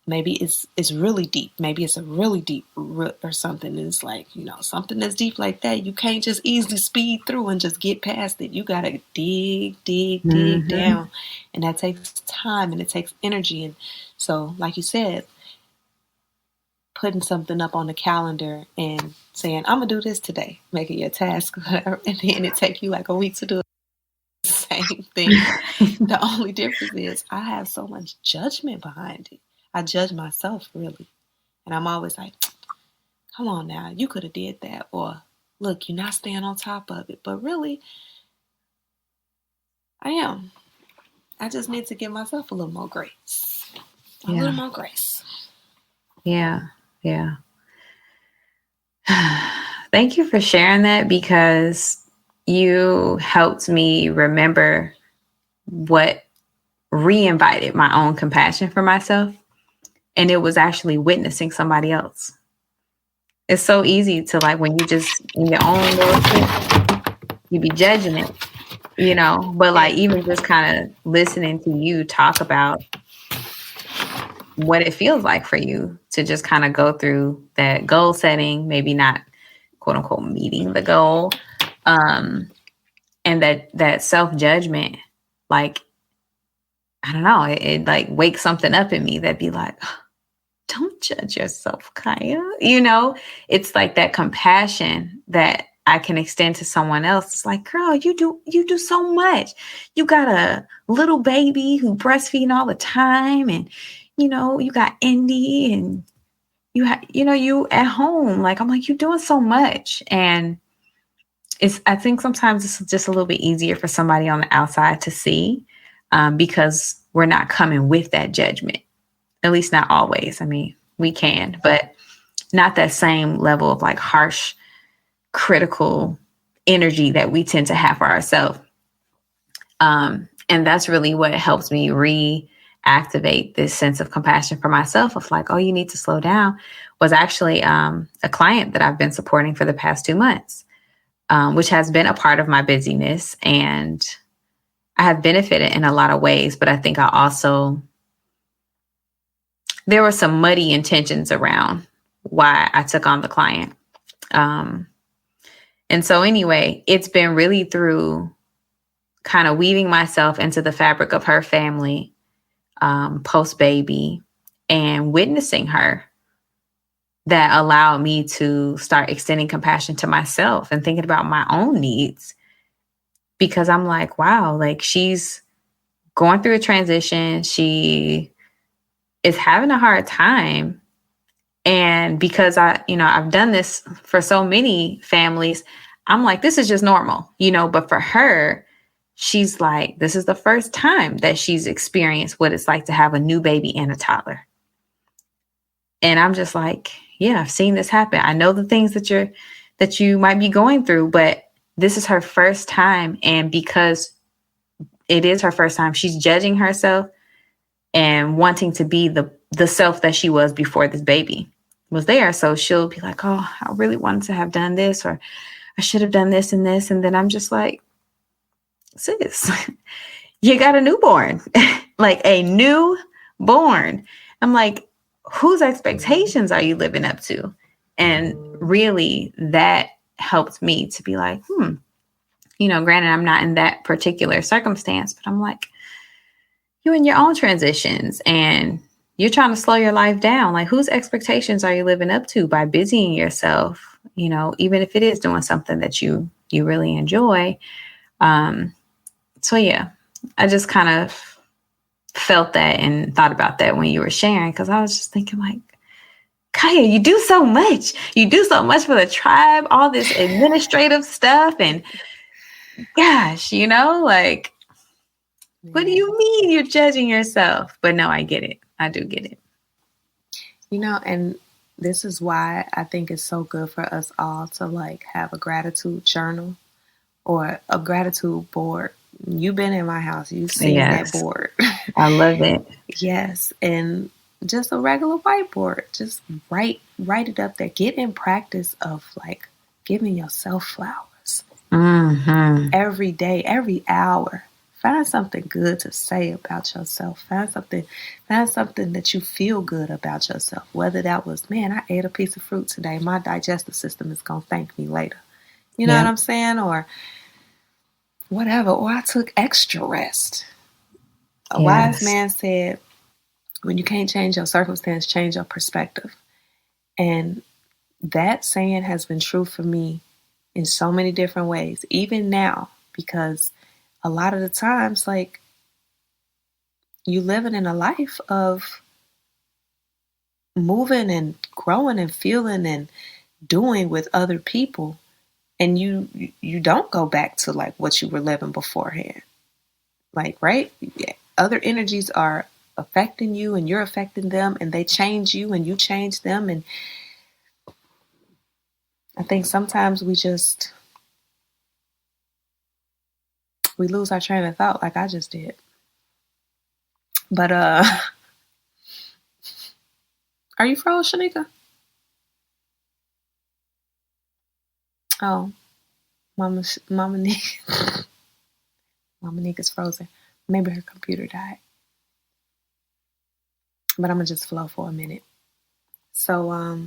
maybe it's really deep. Maybe it's a really deep root or something. It's like, something that's deep like that, you can't just easily speed through and just get past it. You got to dig Mm-hmm. down. And that takes time and it takes energy. And so, like you said, putting something up on the calendar and saying, I'm going to do this today, make it your task, and then it take you like a week to do it. Same thing. The only difference is I have so much judgment behind it. I judge myself really. And I'm always like, come on now, you could have did that. Or look, you're not staying on top of it. But really, I am. I just need to give myself a little more grace. A little Yeah. more grace. Yeah. Yeah. Thank you for sharing that because you helped me remember what re-invited my own compassion for myself. And it was actually witnessing somebody else. It's so easy to like when you just in your own little shit, you be judging it, but like Yeah. even just kind of listening to you talk about what it feels like for you to just kind of go through that goal setting, maybe not quote unquote meeting the goal, and that self judgment, like I don't know, it like wakes something up in me that be like, don't judge yourself, Kaiya. It's like that compassion that I can extend to someone else. It's like, girl, you do so much. You got a little baby who breastfeeding all the time, and you got Indy, and you at home. Like I'm like, you're doing so much, and I think sometimes it's just a little bit easier for somebody on the outside to see, because we're not coming with that judgment. At least not always. I mean, we can, but not that same level of like harsh, critical energy that we tend to have for ourselves. And that's really what helps me reactivate this sense of compassion for myself of like, oh, you need to slow down, was actually a client that I've been supporting for the past 2 months, which has been a part of my busyness. And I have benefited in a lot of ways, but I think there were some muddy intentions around why I took on the client. And so anyway, it's been really through kind of weaving myself into the fabric of her family, post baby, and witnessing her that allowed me to start extending compassion to myself and thinking about my own needs. Because I'm like, wow, like she's going through a transition. She is having a hard time. And because I've done this for so many families, I'm like, this is just normal, but for her, she's like, this is the first time that she's experienced what it's like to have a new baby and a toddler. And I'm just like, yeah, I've seen this happen. I know the things that you might be going through, but this is her first time. And because it is her first time, she's judging herself and wanting to be the self that she was before this baby was there. So she'll be like, oh, I really wanted to have done this, or I should have done this and this. And then I'm just like, sis, you got a newborn, like a newborn. I'm like, whose expectations are you living up to? And really that helped me to be like, granted, I'm not in that particular circumstance, but I'm like, you in your own transitions and you're trying to slow your life down. Like, whose expectations are you living up to by busying yourself? Even if it is doing something that you you really enjoy. So yeah, I just kind of felt that and thought about that when you were sharing, because I was just thinking like, Kaiya, you do so much. You do so much for the tribe, all this administrative stuff. And gosh, like, what do Man. you mean you're judging yourself? But no, I get it. I do get it. And this is why I think it's so good for us all to like have a gratitude journal or a gratitude board. You've been in my house, you've seen that Yes, board. I love it. Yes, and just a regular whiteboard. Just write it up there. Get in practice of like giving yourself flowers Mm-hmm. every day, every hour. Find something good to say about yourself. Find something that you feel good about yourself. Whether that was, man, I ate a piece of fruit today. My digestive system is gonna thank me later. You know what Yep. I'm saying? Or whatever. Or I took extra rest. A wise Yes. man said, when you can't change your circumstance, change your perspective. And that saying has been true for me in so many different ways, even now, because a lot of the times, like, you living in a life of moving and growing and feeling and doing with other people, and you don't go back to like what you were living beforehand. Like, right? Yeah. Other energies are affecting you and you're affecting them, and they change you and you change them. And I think sometimes we lose our train of thought like I just did. But are you froze, Shanika? Oh, Mama Nika. Mama Nika's frozen. Maybe her computer died. But I'm gonna just flow for a minute. So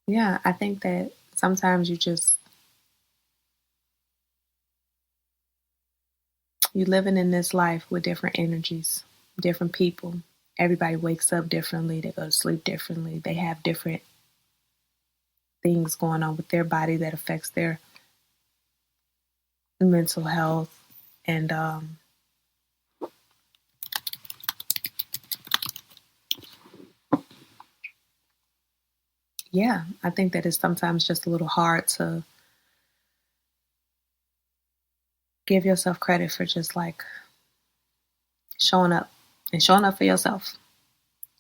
yeah, I think that sometimes you living in this life with different energies, different people. Everybody wakes up differently, they go to sleep differently, they have different things going on with their body that affects their mental health. And yeah, I think that it's sometimes just a little hard to give yourself credit for just like showing up and showing up for yourself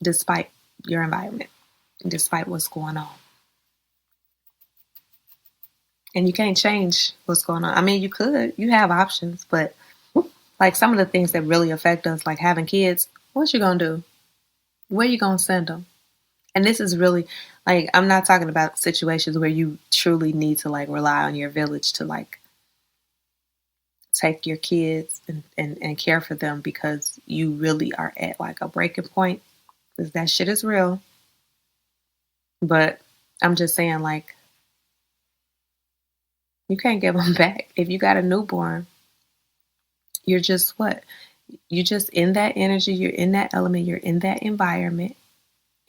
despite your environment, despite what's going on. And you can't change what's going on. I mean, you have options, but like some of the things that really affect us, like having kids, what you gonna do? Where you gonna send them? And this is really like, I'm not talking about situations where you truly need to like rely on your village to like take your kids and care for them because you really are at like a breaking point, because that shit is real. But I'm just saying, like, you can't give them back. If you got a newborn, you're just what? You're just in that energy, you're in that element, you're in that environment,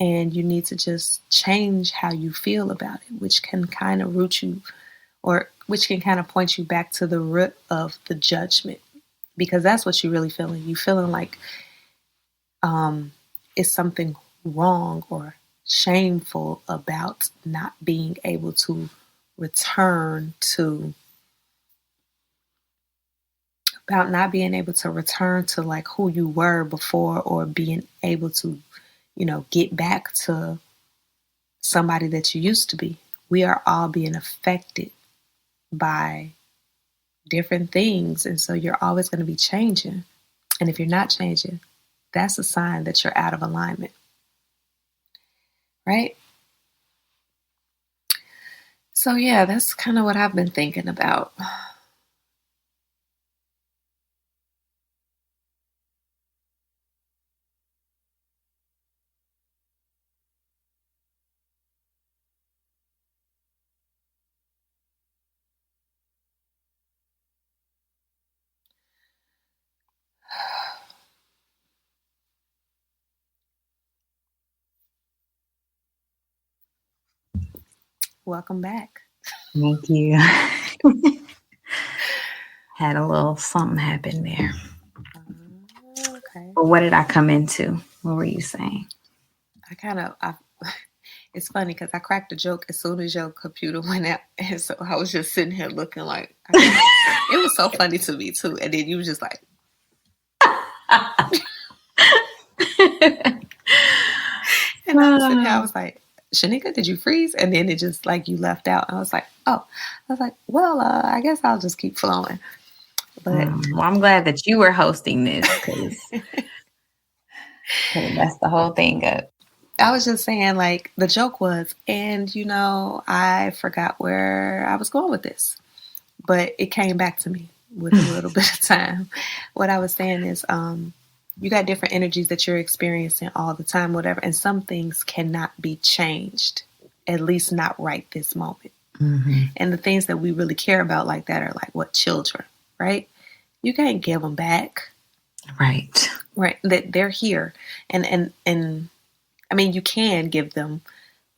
and you need to just change how you feel about it, which can kind of root you, or which can kind of point you back to the root of the judgment, because that's what you're really feeling. You feeling like it's something wrong or shameful about not being able to return to about not being able to return to like who you were before, or being able to, get back to somebody that you used to be. We are all being affected by different things. And so you're always going to be changing. And if you're not changing, that's a sign that you're out of alignment. Right? So, yeah, that's kind of what I've been thinking about. Welcome back. Thank you. Had a little something happen there. Okay. But what did I come into? What were you saying? It's funny because I cracked a joke as soon as your computer went out. And so I was just sitting here looking like, it was so funny to me too. And then you were just like, and I was sitting here, I was like, Shanika, did you freeze? And then it just like you left out. I was like, oh, I was like, well, I guess I'll just keep flowing. But well, I'm glad that you were hosting this because it messed the whole thing up. I was just saying, like, the joke was, and I forgot where I was going with this, but it came back to me with a little bit of time. What I was saying is, you got different energies that you're experiencing all the time, whatever, and some things cannot be changed, at least not right this moment. Mm-hmm. And the things that we really care about like that are like what children, right? You can't give them back, Right? That they're here, and I mean, you can give them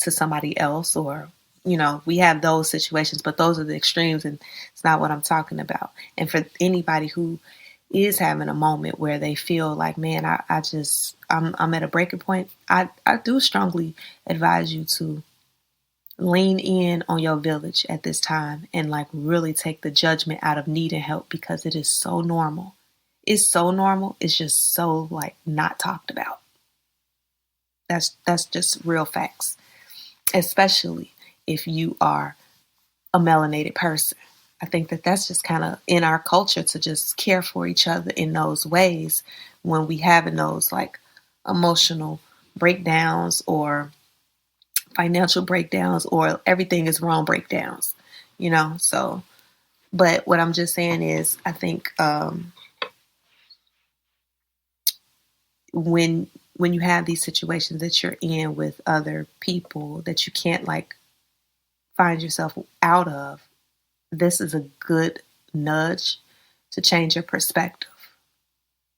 to somebody else, or we have those situations, but those are the extremes, and it's not what I'm talking about. And for anybody who is having a moment where they feel like, man, I'm at a breaking point, I do strongly advise you to lean in on your village at this time and like really take the judgment out of needing help, because it is so normal. It's so normal. It's just so like not talked about. That's just real facts, especially if you are a melanated person. I think that that's just kind of in our culture to just care for each other in those ways when we having those like emotional breakdowns or financial breakdowns or everything is wrong breakdowns, So, but what I'm just saying is, I think when you have these situations that you're in with other people that you can't like find yourself out of, this is a good nudge to change your perspective,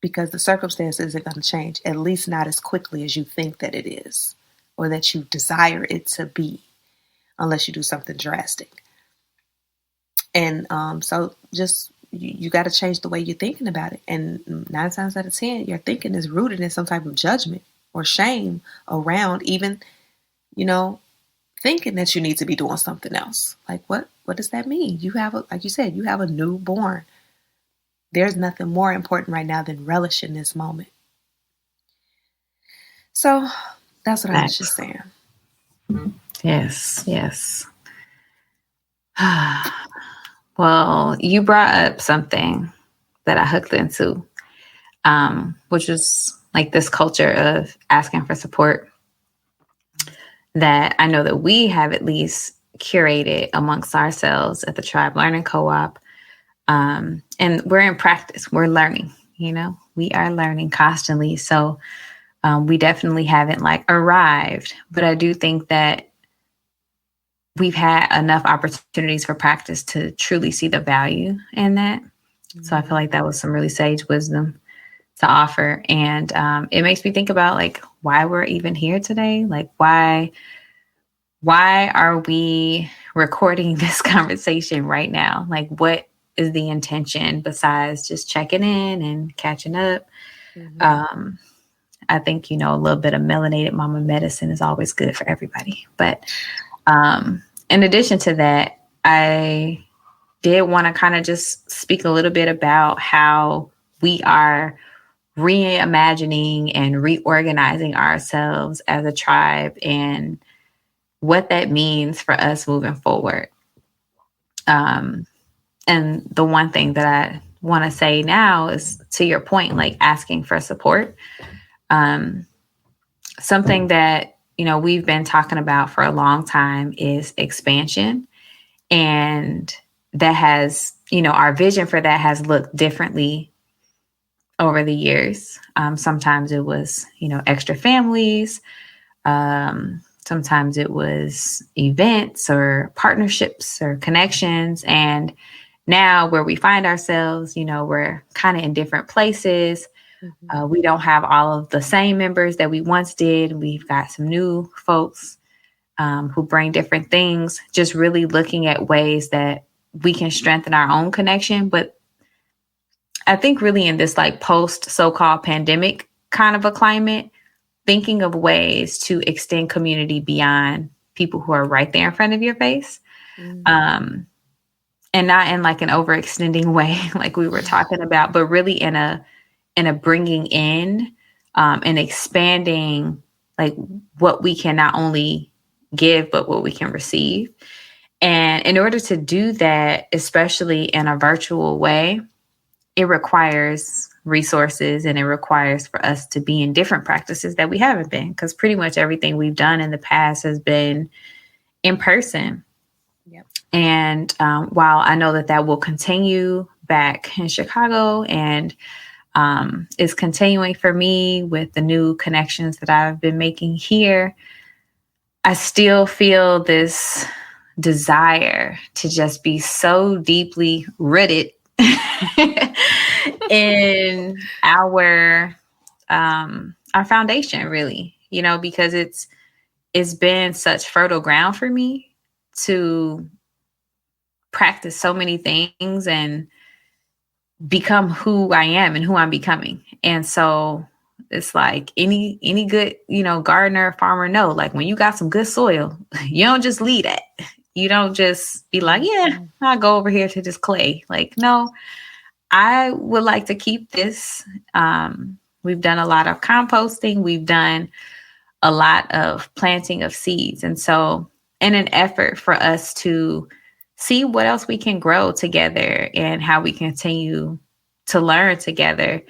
because the circumstance isn't going to change, at least not as quickly as you think that it is or that you desire it to be, unless you do something drastic. And so just you got to change the way you're thinking about it. And 9 times out of 10, your thinking is rooted in some type of judgment or shame around even, thinking that you need to be doing something else. Like, what does that mean? You have like you said, you have a newborn. There's nothing more important right now than relishing this moment. So that's what I was just saying. Yes. Well, you brought up something that I hooked into, which was like this culture of asking for support that I know that we have at least curated amongst ourselves at the Tribe Learning Co-op. And we're in practice. We're learning, we are learning constantly. So we definitely haven't like arrived, but I do think that we've had enough opportunities for practice to truly see the value in that. Mm-hmm. So I feel like that was some really sage wisdom to offer. And it makes me think about like why we're even here today. Like why are we recording this conversation right now? Like what is the intention besides just checking in and catching up? Mm-hmm. I think, a little bit of melanated mama medicine is always good for everybody. But in addition to that, I did want to kind of just speak a little bit about how we are reimagining and reorganizing ourselves as a tribe and what that means for us moving forward. And the one thing that I want to say now is, to your point, like asking for support. Something that, we've been talking about for a long time is expansion. And that has, our vision for that has looked differently over the years. Sometimes it was, extra families. Sometimes it was events or partnerships or connections. And now where we find ourselves, we're kind of in different places. Mm-hmm. We don't have all of the same members that we once did. We've got some new folks who bring different things, just really looking at ways that we can strengthen our own connection. But I think really in this like post so-called pandemic kind of a climate, thinking of ways to extend community beyond people who are right there in front of your face. And not in like an overextending way, like we were talking about, but really in a bringing in and expanding like what we can not only give, but what we can receive. And in order to do that, especially in a virtual way, it requires resources and it requires for us to be in different practices that we haven't been, because pretty much everything we've done in the past has been in person. Yep. And while I know that that will continue back in Chicago and is continuing for me with the new connections that I've been making here, I still feel this desire to just be so deeply rooted in our foundation, really, you know, because it's been such fertile ground for me to practice so many things and become who I am and who I'm becoming. And so it's like any good, you know, gardener, farmer know, like when you got some good soil, you don't just leave it. You don't just be like, yeah, I'll go over here to this clay. Like, no, I would like to keep this. We've done a lot of composting. We've done a lot of planting of seeds. And so in an effort for us to see what else we can grow together and how we continue to learn together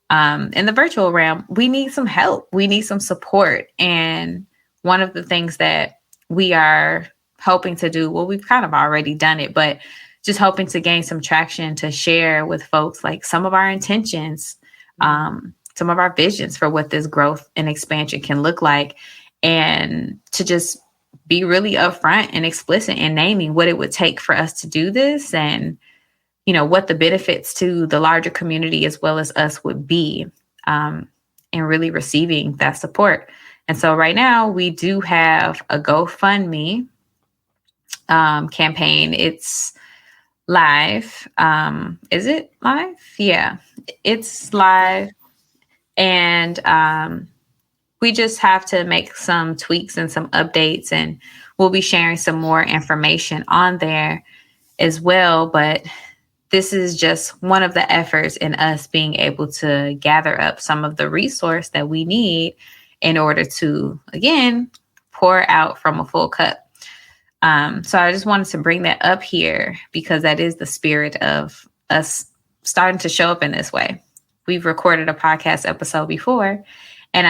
in the virtual realm, we need some help. We need some support. And one of the things that we are hoping to do, well, we've kind of already done it, but just hoping to gain some traction to share with folks like some of our intentions, some of our visions for what this growth and expansion can look like, and to just be really upfront and explicit in naming what it would take for us to do this, and, you know, what the benefits to the larger community as well as us would be, and really receiving that support. And so right now we do have a GoFundMe campaign. It's live. Is it live? Yeah, it's live. And we just have to make some tweaks and some updates, and we'll be sharing some more information on there as well. But this is just one of the efforts in us being able to gather up some of the resource that we need in order to, again, pour out from a full cup. So I just wanted to bring that up here because that is the spirit of us starting to show up in this way. We've recorded a podcast episode before, and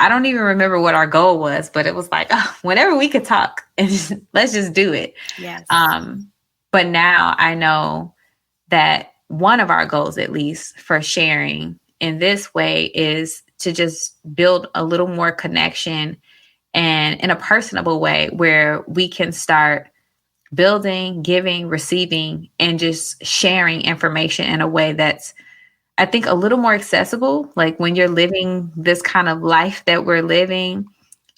I don't even remember what our goal was, but it was like, oh, whenever we could talk, and let's just do it. Yes. But now I know that one of our goals, at least for sharing in this way, is to just build a little more connection and in a personable way where we can start building, giving, receiving, and just sharing information in a way that's, I think, a little more accessible. Like when you're living this kind of life that we're living,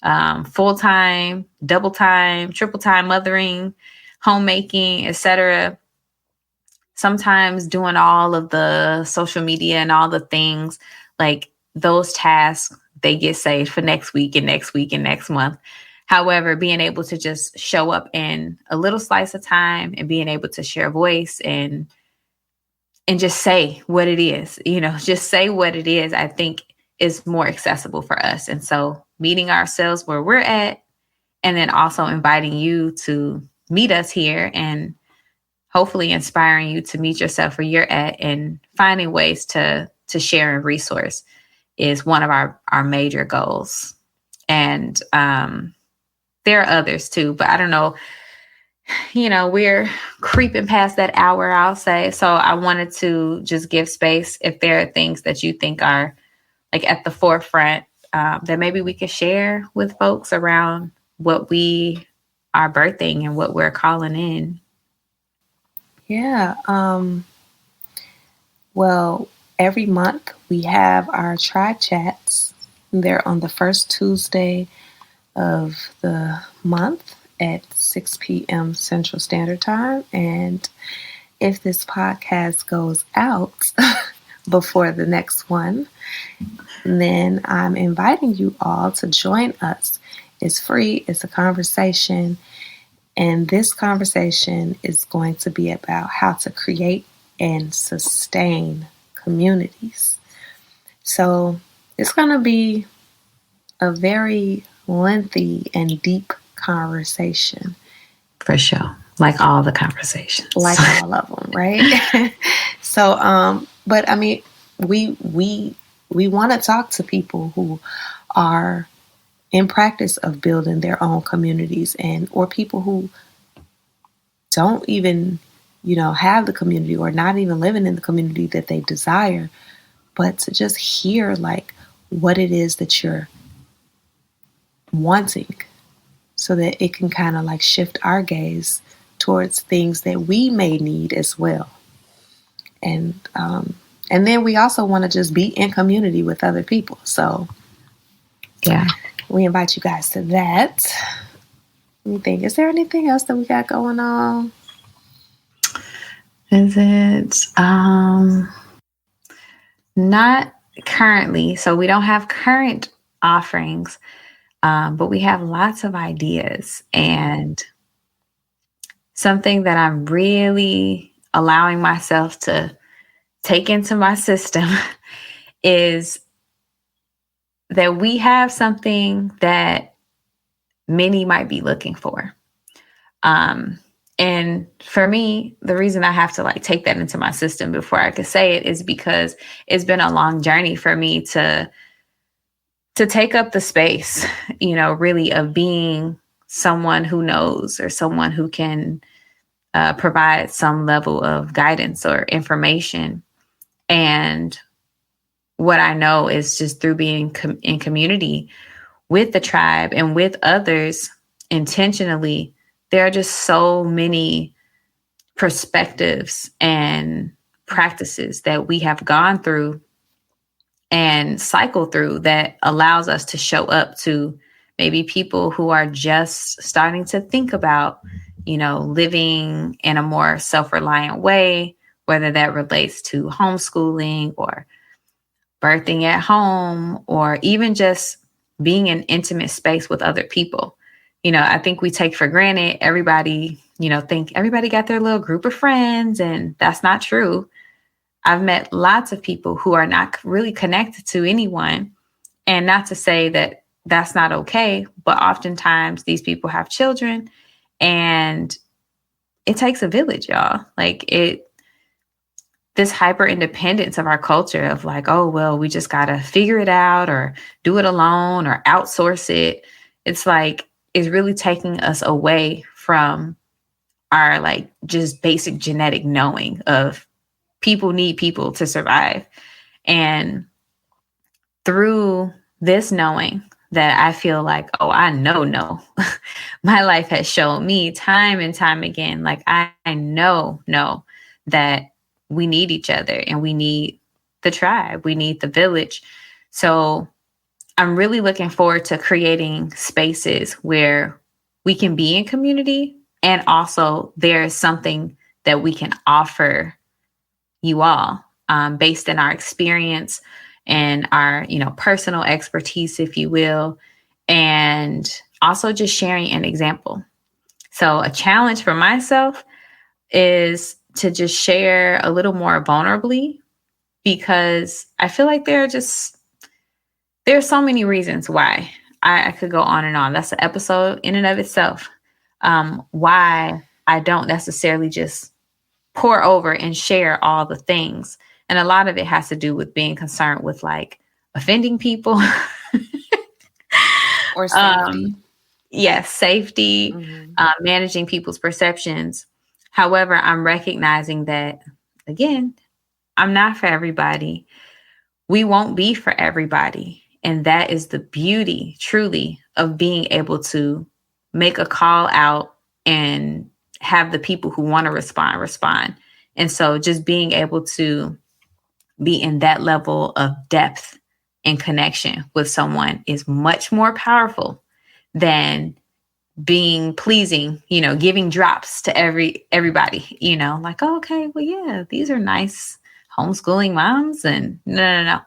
full-time, double time, triple time mothering, homemaking, etc. Sometimes doing all of the social media and all the things, like those tasks, they get saved for next week and next week and next month. However, being able to just show up in a little slice of time and being able to share voice and just say what it is, you know, just say what it is, I think is more accessible for us. And so meeting ourselves where we're at, and then also inviting you to meet us here and hopefully inspiring you to meet yourself where you're at and finding ways to share and resource is one of our major goals. And there are others too, but I don't know, you know, we're creeping past that hour, I'll say. So I wanted to just give space if there are things that you think are like at the forefront that maybe we could share with folks around what we are birthing and what we're calling in. Yeah. Well, every month we have our tribe chats. They're on the first Tuesday of the month at 6 p.m. Central Standard Time. And if this podcast goes out before the next one, then I'm inviting you all to join us. It's free, it's a conversation, and this conversation is going to be about how to create and sustain communities. So it's going to be a very lengthy and deep conversation. For sure. Like all the conversations. Like all of them, right? So, but I mean, we want to talk to people who are in practice of building their own communities, and or people who don't even, have the community or not even living in the community that they desire, but to just hear like what it is that you're wanting, so that it can kind of like shift our gaze towards things that we may need as well. And then we also want to just be in community with other people. So yeah, we invite you guys to that. Let me think, is there anything else that we got going on? Is it not currently? So we don't have current offerings, but we have lots of ideas. And something that I'm really allowing myself to take into my system is that we have something that many might be looking for. And for me, the reason I have to like take that into my system before I could say it is because it's been a long journey for me to take up the space, really of being someone who knows or someone who can provide some level of guidance or information. And what I know is just through being in community with the tribe and with others intentionally, there are just so many perspectives and practices that we have gone through and cycled through that allows us to show up to maybe people who are just starting to think about, living in a more self-reliant way, whether that relates to homeschooling or birthing at home, or even just being in intimate space with other people. I think we take for granted everybody, think everybody got their little group of friends, and that's not true. I've met lots of people who are not really connected to anyone, and not to say that that's not okay, but oftentimes these people have children, and it takes a village, y'all. This hyper independence of our culture of like, oh, well, we just got to figure it out or do it alone or outsource it. It's like, it's really taking us away from our like just basic genetic knowing of people need people to survive. And through this knowing that I feel like, oh, I know, my life has shown me time and time again, like I know that we need each other and we need the tribe, we need the village. So I'm really looking forward to creating spaces where we can be in community, and also there's something that we can offer you all based in our experience and our, personal expertise, if you will, and also just sharing an example. So a challenge for myself is to just share a little more vulnerably, because I feel like there's so many reasons why I could go on and on. That's an episode in and of itself. Why I don't necessarily just pour over and share all the things. And a lot of it has to do with being concerned with like offending people. Or safety. Yes, safety, managing people's perceptions. However, I'm recognizing that, again, I'm not for everybody. We won't be for everybody. And that is the beauty, truly, of being able to make a call out and have the people who want to respond. And so just being able to be in that level of depth and connection with someone is much more powerful than being pleasing, giving drops to everybody, like, oh, okay, well, yeah, these are nice homeschooling moms. And no.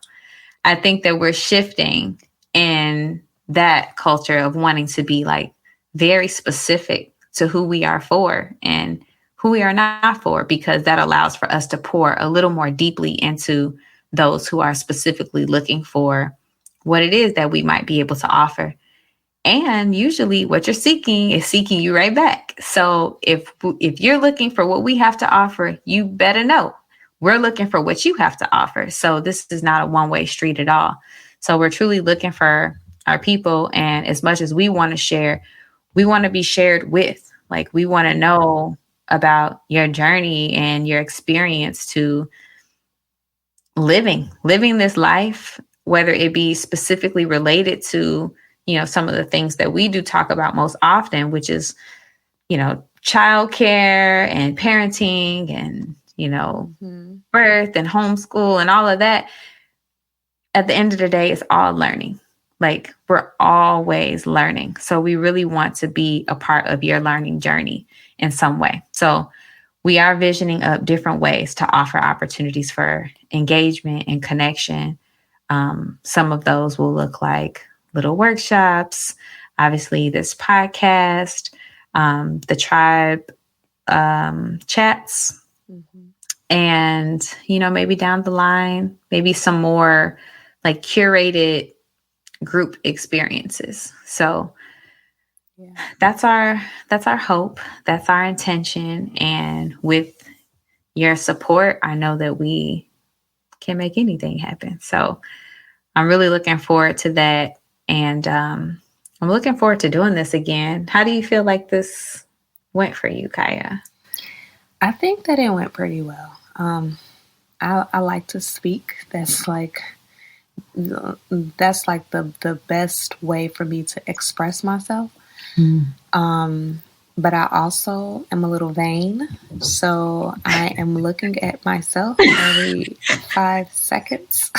I think that we're shifting in that culture of wanting to be like very specific to who we are for and who we are not for, because that allows for us to pour a little more deeply into those who are specifically looking for what it is that we might be able to offer. And usually what you're seeking is seeking you right back. So if you're looking for what we have to offer, you better know we're looking for what you have to offer. So this is not a one-way street at all. So we're truly looking for our people. And as much as we want to share, we want to be shared with. Like, we want to know about your journey and your experience to living this life, whether it be specifically related to, some of the things that we do talk about most often, which is, childcare and parenting and, birth and homeschool and all of that. At the end of the day, it's all learning. Like, we're always learning. So we really want to be a part of your learning journey in some way. So we are visioning up different ways to offer opportunities for engagement and connection. Some of those will look like little workshops, obviously this podcast, the tribe chats, and, maybe down the line, maybe some more like curated group experiences. So that's our hope. That's our intention. And with your support, I know that we can make anything happen. So I'm really looking forward to that. And I'm looking forward to doing this again. How do you feel like this went for you, Kaiya? I think that it went pretty well. I like to speak. That's like the best way for me to express myself. But I also am a little vain, so I am looking at myself every 5 seconds.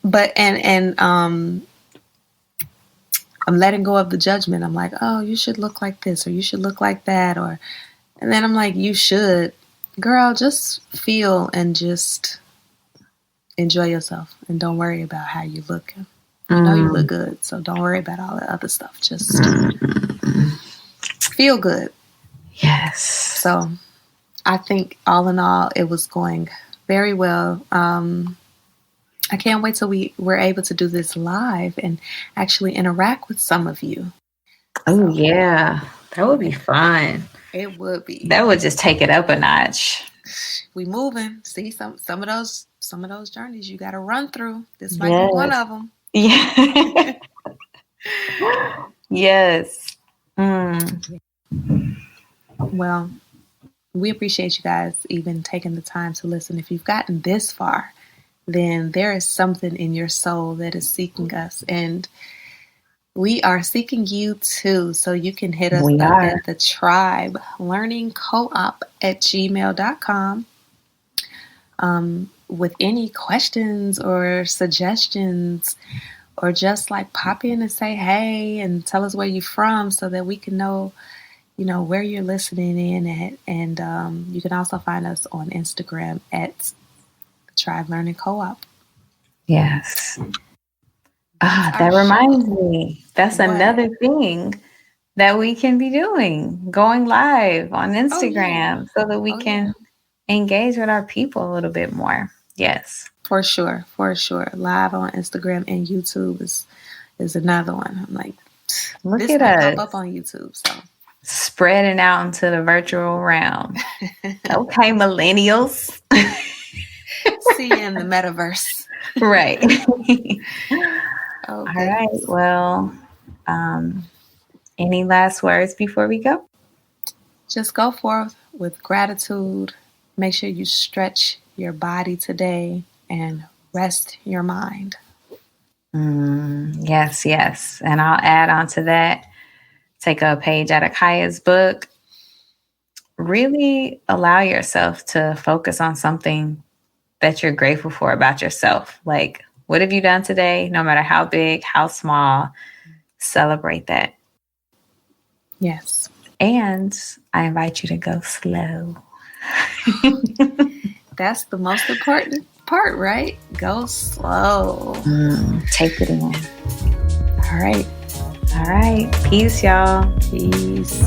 But I'm letting go of the judgment. I'm like, oh, you should look like this, or you should look like that, and then I'm like, you should, girl, just feel and just enjoy yourself, and don't worry about how you look. You know you look good, so don't worry about all the other stuff. Just feel good. Yes. So I think all in all, it was going very well. I can't wait till we're able to do this live and actually interact with some of you. Oh, yeah. That would be fun. It would be. That would just take it up a notch. We moving. See, some of those journeys you got to run through. This might be one of them. Yeah. Yes. Well, we appreciate you guys even taking the time to listen. If you've gotten this far, then there is something in your soul that is seeking us, and we are seeking you too. So you can hit us up at the Tribe Learning Co-op at gmail.com with any questions or suggestions, or just like pop in and say hey and tell us where you're from so that we can know, where you're listening in at. And you can also find us on Instagram at Tribe Learning Co-op. Yes. That reminds me. That's another thing that we can be doing, going live on Instagram so that we can engage with our people a little bit more. Yes. For sure. Live on Instagram and YouTube is another one. I'm like, look this at us. pop up on YouTube. So spreading out into the virtual realm. Okay, millennials. See you in the metaverse. Right. All right. Well, any last words before we go? Just go forth with gratitude. Make sure you stretch your body today and rest your mind. Yes. And I'll add on to that. Take a page out of Kaiya's book. Really allow yourself to focus on something that you're grateful for about yourself. Like, what have you done today? No matter how big, how small, Celebrate that. Yes. And I invite you to go slow. That's the most important part, right? Go slow. Take it in. All right. All right. Peace, y'all. Peace.